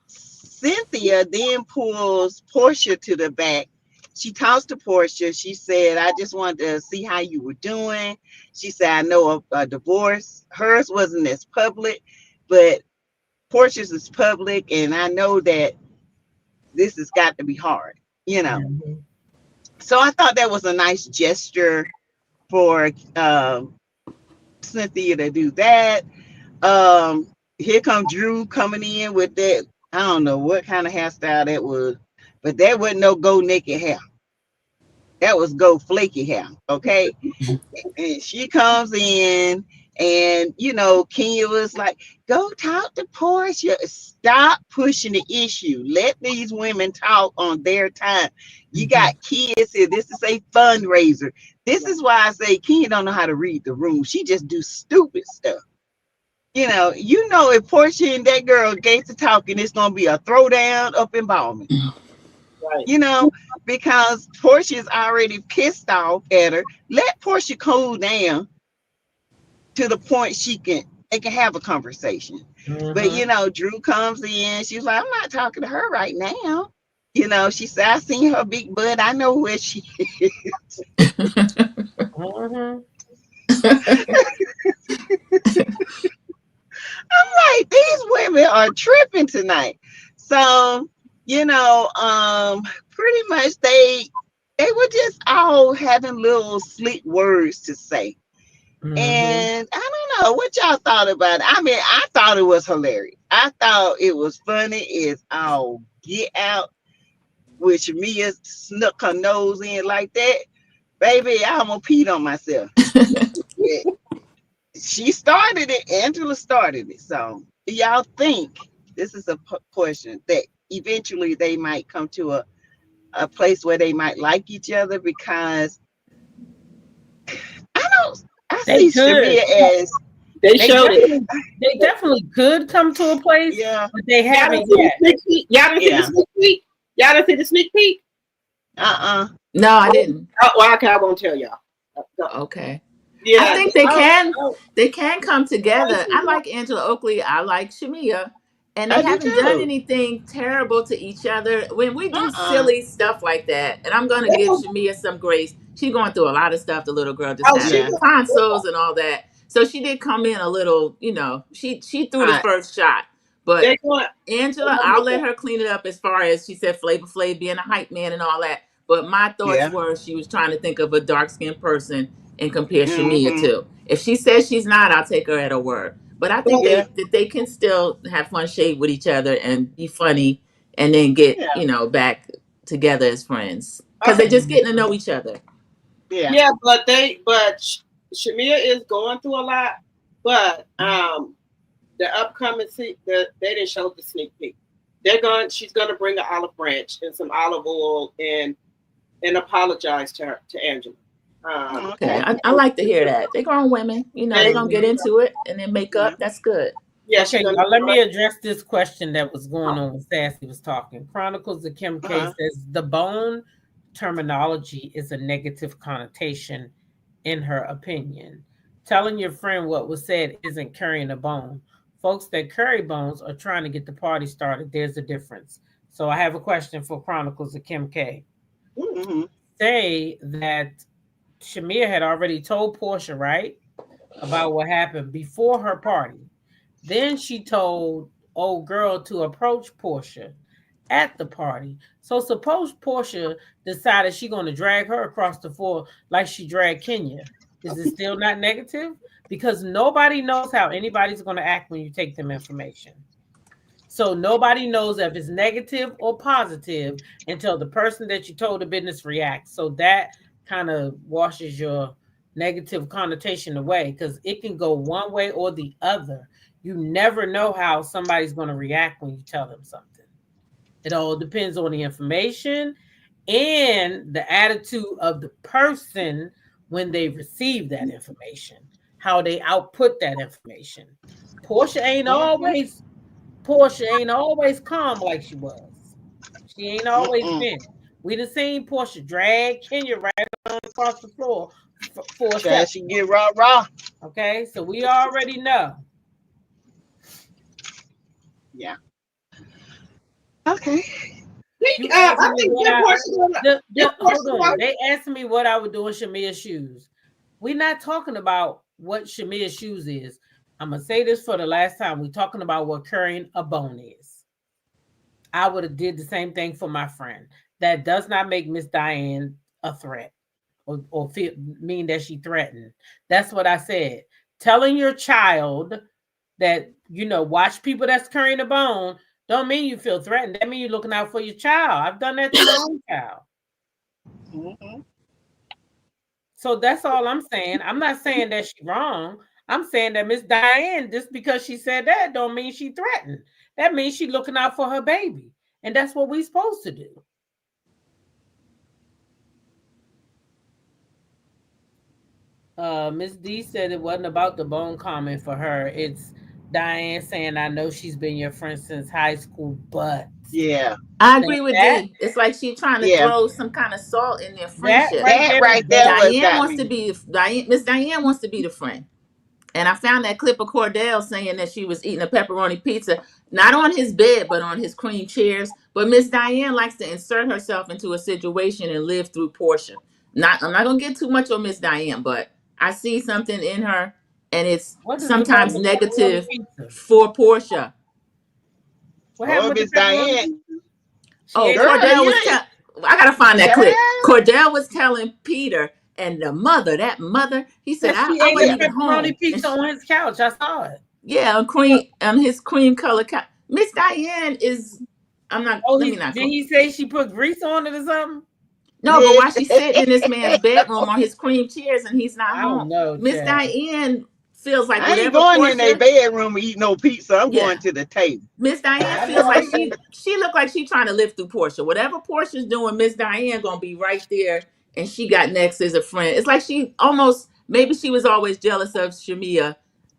Cynthia then pulls Porsha to the back. She talks to Porsha. She said, I just wanted to see how you were doing. She said, I know a divorce. Hers wasn't as public, but Porscha's is public. And I know that this has got to be hard, So I thought that was a nice gesture for Cynthia to do that. Here come Drew coming in with that. I don't know what kind of hairstyle that was, but that wasn't no go naked hair. That was go flaky hair. Okay. And she comes in and, Kenya was like, go talk to Porsha. Stop pushing the issue. Let these women talk on their time. You got kids here. This is a fundraiser. This is why I say Kenya don't know how to read the room. She just do stupid stuff. If Porsha and that girl get to talking, it's going to be a throwdown up in Ballman. Right. Because Portia's already pissed off at her. Let Porsha cool down to the point they can have a conversation. But, Drew comes in. She's like, I'm not talking to her right now. She said, I seen her big butt. I know where she is. I'm like, these women are tripping tonight. So, pretty much they were just all having little slick words to say. And I don't know what y'all thought about it. I mean, I thought it was hilarious. I thought it was funny. It's all get out, which Mia snuck her nose in like that. Baby, I almost peed on myself. She started it. Angela started it. So y'all think this is a question that eventually they might come to a place where they might like each other? Because I see Shamea as they showed it. They definitely could come to a place, but they haven't yet. Y'all didn't see the sneak peek? Y'all didn't see the sneak peek? No, I didn't. Oh, well, okay, I won't tell y'all. Okay. Yeah, I think they can come together. I like Angela Oakley. I like Shamea. And they haven't done anything terrible to each other. When we do silly stuff like that, and I'm going to give Shamea some grace. She's going through a lot of stuff. The little girl just had tonsils and all that. So she did come in a little, she threw the first shot. But Angela, I'll let her clean it up as far as she said Flavor Flav being a hype man and all that. But my thoughts were she was trying to think of a dark-skinned person and compare Shamea to. If she says she's not, I'll take her at her word. But I think that they can still have fun shade with each other and be funny and then get, back together as friends. Because they're just getting to know each other. Yeah, but Shamea is going through a lot. But the upcoming they didn't show the sneak peek. She's gonna bring an olive branch and some olive oil and apologize to Angela. Okay, I like to hear that. They're grown women, they're gonna get into it and then make up. That's good. Yeah. Okay, let me address this question that was going on when Sassy was talking. Chronicles of Kim K says the bone terminology is a negative connotation, in her opinion. Telling your friend what was said isn't carrying a bone. Folks that carry bones are trying to get the party started. There's a difference. So I have a question for Chronicles of Kim K. Say that Shamea had already told Porsha, right, about what happened before her party. Then she told old girl to approach Porsha at the party. So suppose Porsha decided she's going to drag her across the floor like she dragged Kenya. Is it still not negative? Because nobody knows how anybody's going to act when you take them information. So nobody knows if it's negative or positive until the person that you told the business reacts. So that kind of washes your negative connotation away, because it can go one way or the other. You never know how somebody's going to react when you tell them something. It all depends on the information and the attitude of the person when they receive that information, how they output that information. Porsha ain't always calm like she was. She ain't always been. We done seen Porsha drag Kenya right across the floor for a second. She get raw. Okay, so we already know. Yeah. Okay. I think hold on. They asked me what I would do in Shamea's shoes. We're not talking about what Shamea's shoes is. I'm gonna say this for the last time. We're talking about what carrying a bone is. I would have did the same thing for my friend. That does not make Miss Diane a threat or mean that she threatened. That's what I said. Telling your child that, watch people that's carrying a bone don't mean you feel threatened. That means you're looking out for your child. I've done that to my own child. Mm-hmm. So that's all I'm saying. I'm not saying that she's wrong. I'm saying that Miss Diane, just because she said that, don't mean she threatened. That means she's looking out for her baby. And that's what we're supposed to do. Miss D said it wasn't about the bone comment for her. It's Diane saying, I know she's been your friend since high school, but yeah, I agree with D. It's like she's trying to throw some kind of salt in their friendship. That right there Diane wants to be Miss Diane wants to be the friend. And I found that clip of Cordell saying that she was eating a pepperoni pizza, not on his bed, but on his cream chairs. But Miss Diane likes to insert herself into a situation and live through Porsha. I'm not gonna get too much on Miss Diane, but I see something in her, and it's sometimes negative for Porsha. What happened with Miss Diane? Cordell was I gotta find that clip. Cordell was telling Peter and that mother, he said, I wasn't even home. Pizza on his couch. I saw it. Yeah, on his cream color couch. Miss Diane is, let me not. Did he say she put grease on it or something? No, but while she's sitting in this man's bedroom on his cream chairs and he's not home, Miss Diane feels like I ain't going in their bedroom and eat no pizza. I'm going to the table. Miss Diane feels like she looked like she trying to live through Porsha. Whatever Portia's doing, Miss Diane gonna be right there. And she got next as a friend. It's like maybe she was always jealous of Shamea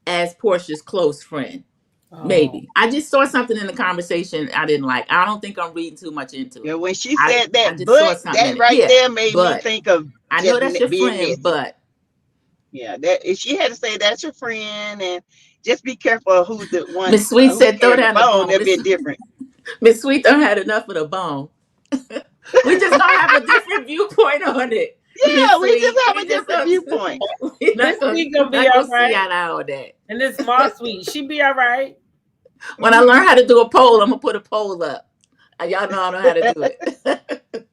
as Portia's close friend. Oh. Maybe. I just saw something in the conversation I didn't like. I don't think I'm reading too much into it. Yeah, when she said that, that right there made me think of. I know that's your friend, but. Yeah, she had to say that's your friend, and just be careful who's the one. Miss Sweet said throw down the bone. That'd be different. Miss Sweet done had enough of the bone. We just gonna have a different viewpoint on it. Yeah, we just have a different viewpoint. This week gonna be all right. And this Mar Sweet, she be all right. When I learn how to do a poll, I'm gonna put a poll up. Y'all know I know how to do it.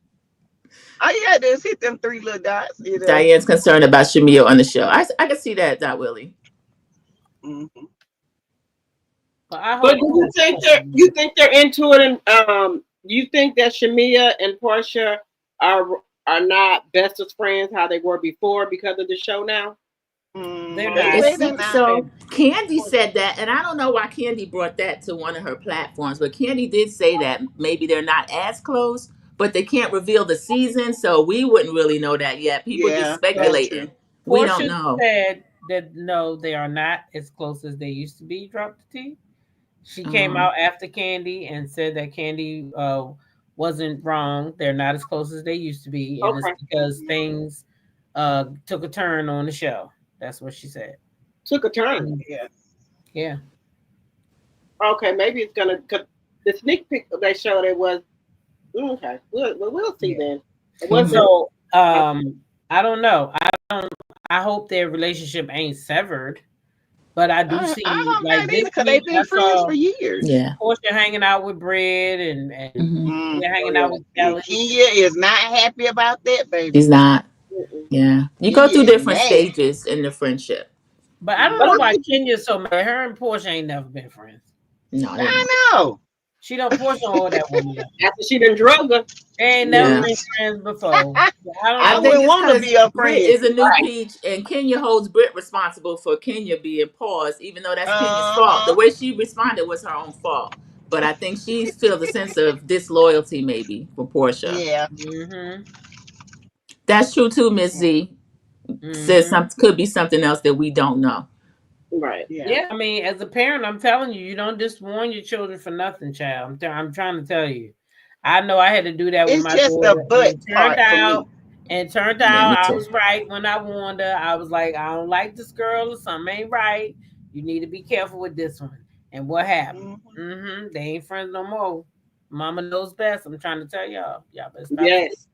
All you gotta do is hit them 3 little dots. Diane's concerned about Shamea on the show. I can see that, Dot Willie. Mm-hmm. But do you think they're into it, and you think that Shamea and Porsha are not best of friends how they were before because of the show now? They're not. So Kandi said that, and I don't know why Kandi brought that to one of her platforms, but Kandi did say that maybe they're not as close, but they can't reveal the season, so we wouldn't really know that yet. People just speculating. We don't know. Said that no, they are not as close as they used to be. Drop the T. She came out after Kandi and said that Kandi wasn't wrong. They're not as close as they used to be, and it's because things took a turn on the show. That's what she said. Took a turn. Yeah. Okay, maybe it's gonna. Cause the sneak peek they showed it was okay. We'll see then. So I don't know. I hope their relationship ain't severed. But I do see like this because they've been friends for years. Yeah, Porsha hanging out with Britt and they're hanging out with Kelly. Kenya is not happy about that, baby. He's not. Yeah, you go through different stages in the friendship. But I don't know why Kenya's so mad. Her and Porsha ain't never been friends. No, I know. She don't Porsche all that woman. After she done drug her. They ain't never been friends before. I wouldn't want to be a friend. Britt is a new peach, and Kenya holds Britt responsible for Kenya being paused, even though that's Kenya's fault. The way she responded was her own fault. But I think she feels a sense of disloyalty, maybe, for Porsha. Yeah. That's true too, Miss Z. Says could be something else that we don't know. Right. Yeah. I mean, as a parent, I'm telling you, you don't just warn your children for nothing, child. I'm trying to tell you. I know I had to do that with my daughter. It turned out I was right when I warned her. I was like, I don't like this girl, or something ain't right. You need to be careful with this one. And what happened? They ain't friends no more. Mama knows best. I'm trying to tell y'all. Y'all better stop. Yes.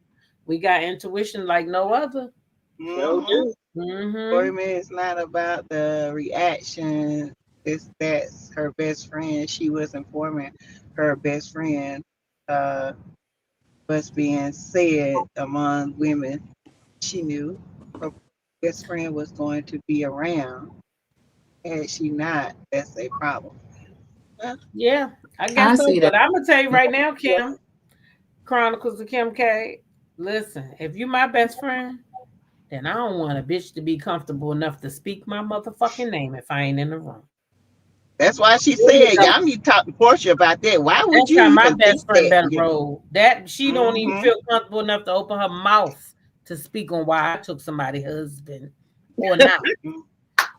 We got intuition like no other. For me, it's not about the reaction. That's her best friend. She was informing her best friend what's being said among women. She knew her best friend was going to be around. Had she not, that's a problem. Yeah, I guess so. But I'm gonna tell you right now, Kim, Chronicles of Kim K. Listen, if you my best friend, then I don't want a bitch to be comfortable enough to speak my motherfucking name if I ain't in the room. That's why she said, y'all need to talk to Porsha about that. Why would you even my best friend that, better roll? That she don't even feel comfortable enough to open her mouth to speak on why I took somebody's husband or not.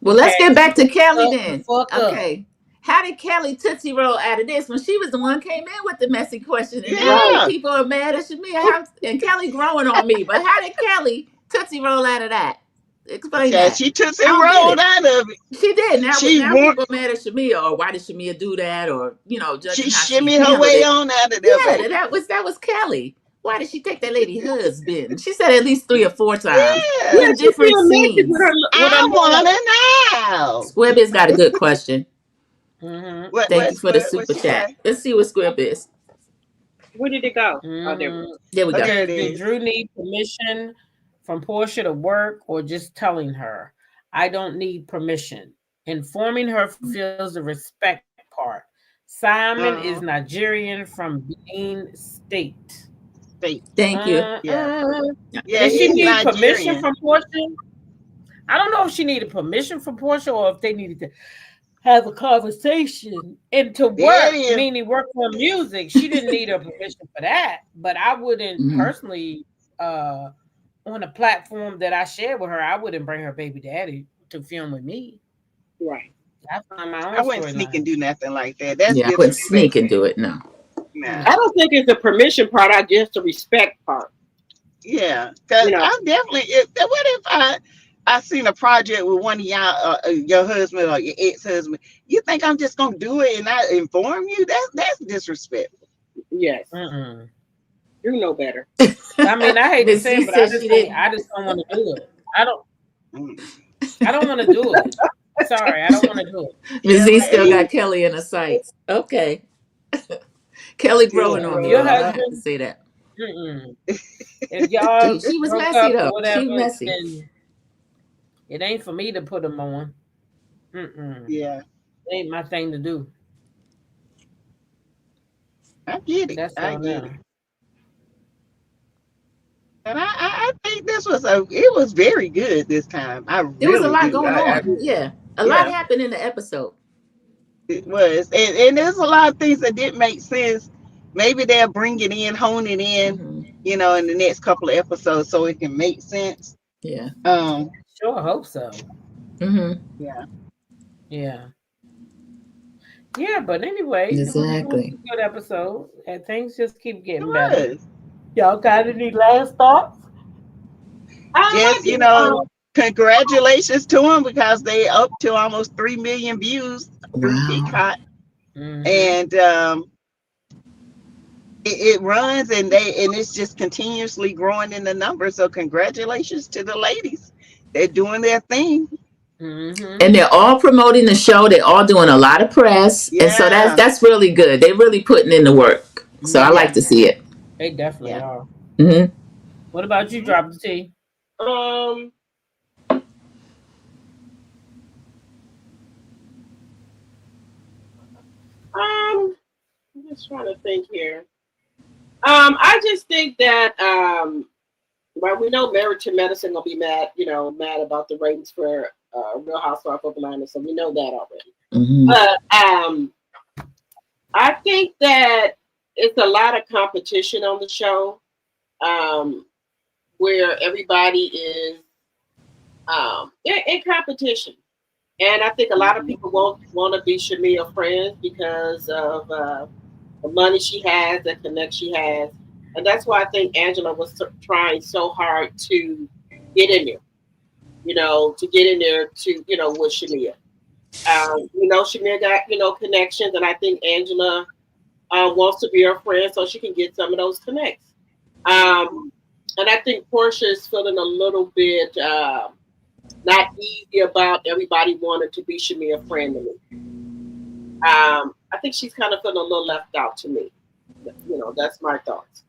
Well, let's get back to Kelly then. Okay. How did Kelly Tootsie Roll out of this when she was the one came in with the messy question? And now people are mad at Shamea and Kelly growing on me. But how did Kelly Tootsie Roll out of that? Explain that. She Tootsie Rolled out of it. She did. Now people mad at Shamea, or why did Shamea do that? Or, she shimmied her way on out of there. Yeah, that was Kelly. Why did she take that lady's husband? She said at least 3 or 4 times. Yeah, different scenes. I want to know. Squibby's got a good question. Thank you for the super chat. Let's see what Squib is. Where did it go? Oh, there we go. Did Drew need permission from Porsha to work or just telling her? I don't need permission. Informing her fulfills the respect part. Simon is Nigerian from Benin State. Thank you. Did she need permission from Porsha? I don't know if she needed permission from Porsha or if they needed to have a conversation and to work, meaning work on music. She didn't need her permission for that. But I wouldn't personally, on a platform that I share with her, I wouldn't bring her baby daddy to film with me. Right. I wouldn't sneak and do nothing like that. I wouldn't sneak and do it. No. I don't think it's the permission part. I just the respect part. Yeah, because I'm definitely. What if I seen a project with one of y'all, your husband or your ex-husband? You think I'm just gonna do it and not inform you? That's disrespectful. Yes. You know better. I mean, I hate to say it, but I just don't want to do it. I don't want to do it. Sorry, I don't want to do it. Ms. Z still got Kelly in her sights. Okay. Kelly growing on me. I have to say that. If y'all she was messy though. Whatever, she messy. It ain't for me to put them on. Yeah. It ain't my thing to do. I get it. I get it. And I think this was it was very good this time. There was a lot going on. A lot happened in the episode. It was. And there's a lot of things that didn't make sense. Maybe they'll bring it in, hone it in, in the next couple of episodes so it can make sense. Yeah. Sure hope so. Yeah. Yeah, but anyway, exactly. It was a good episode, and things just keep getting better. Y'all got any last thoughts? Just, congratulations to them because they up to almost 3 million views through Peacock. And it runs and it's just continuously growing in the numbers. So congratulations to the ladies. They're doing their thing. And they're all promoting the show. They're all doing a lot of press. And so that's really good. They're really putting in the work. So I like to see it. They definitely are. What about you, Drop the T? just trying to think here. I just think that well, we know Married to Medicine gonna be mad, mad about the ratings for Real Housewives of Atlanta, so we know that already. Mm-hmm. But I think that it's a lot of competition on the show, where everybody is in competition. And I think a lot of people won't want to be Shamea friends because of the money she has, the connect she has. And that's why I think Angela was trying so hard to get in there, to get in there to, with Shamea. Shamea got, connections, and I think Angela wants to be her friend so she can get some of those connects. And I think Porsha is feeling a little bit not easy about everybody wanting to be Shamea friend to me. I think she's kind of feeling a little left out to me. That's my thoughts.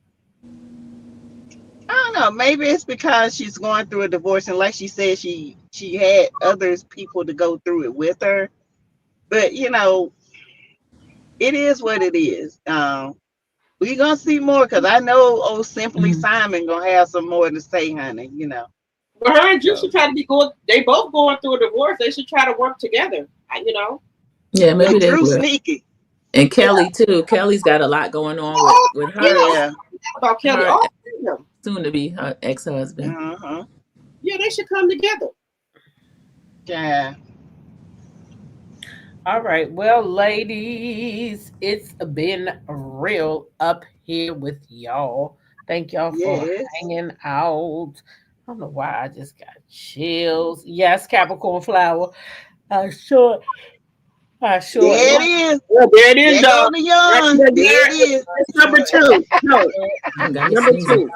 I don't know. Maybe it's because she's going through a divorce, and like she said, she had others people to go through it with her. But it is what it is. We're gonna see more because I know old Simply Simon gonna have some more to say, honey. Well, her and Drew should try to be good. They both going through a divorce. They should try to work together. Yeah, maybe they Drew will. sneaky. And Kelly too. Kelly's got a lot going on with her. Yeah. About Kelly. Soon to be her ex-husband. Uh-huh. Yeah, they should come together. Yeah. All right. Well, ladies, it's been real up here with y'all. Thank y'all for hanging out. I don't know why I just got chills. Yes, Capricorn flower. Sure. There it is. Well, there it is, y'all. There it is. It's number 2. No, number 2.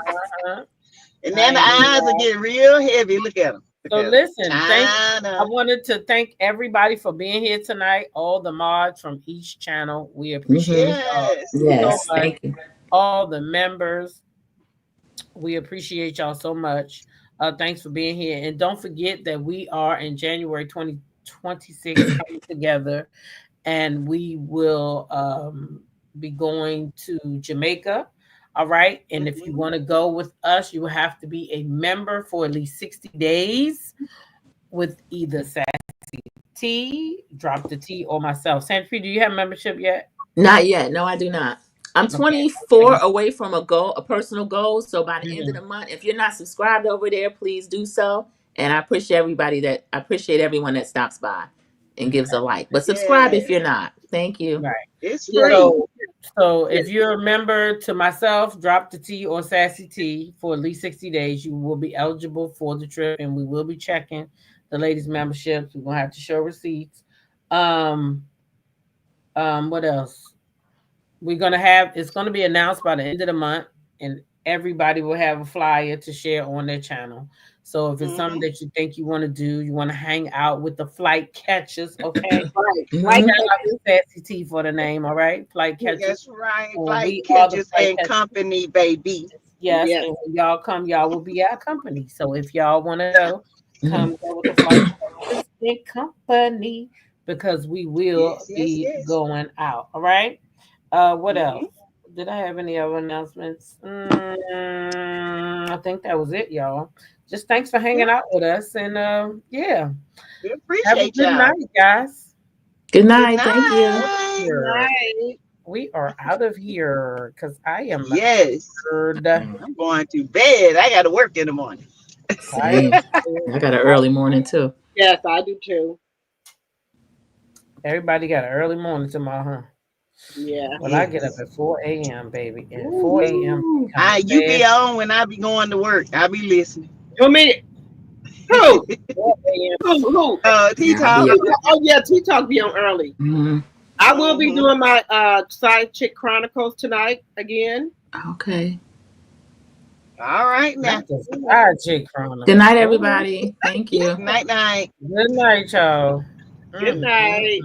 And then the eyes are getting real heavy. Look at them. So listen, I wanted to thank everybody for being here tonight. All the mods from each channel. We appreciate y'all so much. Thank you. All the members. We appreciate y'all so much. Thanks for being here. And don't forget that we are in January 2026 coming together, and we will be going to Jamaica. All right. And if you want to go with us, you have to be a member for at least 60 days with either Sassy T, Drop the T, or myself. Sandra, do you have membership yet? Not yet. No, I do not. I'm 24 away from a personal goal. So by the end of the month, if you're not subscribed over there, please do so. And I appreciate everyone that stops by and gives a like. But subscribe if you're not. Thank you. Right. It's free. So if you're a member to myself, Drop the T or Sassy T for at least 60 days, you will be eligible for the trip, and we will be checking the ladies' memberships. We're gonna have to show receipts. What else? It's gonna be announced by the end of the month, and everybody will have a flyer to share on their channel. So if it's something that you think you want to do, you want to hang out with the flight catchers, okay? Flight Sassy T for the name, all right? Flight catchers. That's right. Flight catchers and company, baby. Yes. And when y'all come, y'all will be our company. So if y'all want to go, come go with the flight catchers and company, because we will be going out. All right. What else? Did I have any other announcements? I think that was it, y'all. Just thanks for hanging out with us, and we appreciate have a good night, guys. Good night. Thank you. Good night. We are out of here because I am I'm going to bed. I got to work in the morning. I got an early morning too. Yes, I do too. Everybody got an early morning tomorrow, huh? Yeah. Well, I get up at 4 a.m., baby. And 4 a.m. You be on when I be going to work. I'll be listening. You mean who? Who? T-Talk. Oh yeah, T-Talk be on early. Mm-hmm. I will be doing my Side Chick Chronicles tonight again. Okay. All right now. Side Chick Chronicles. Good night, everybody. Thank you. Night. Good night, y'all. Good night.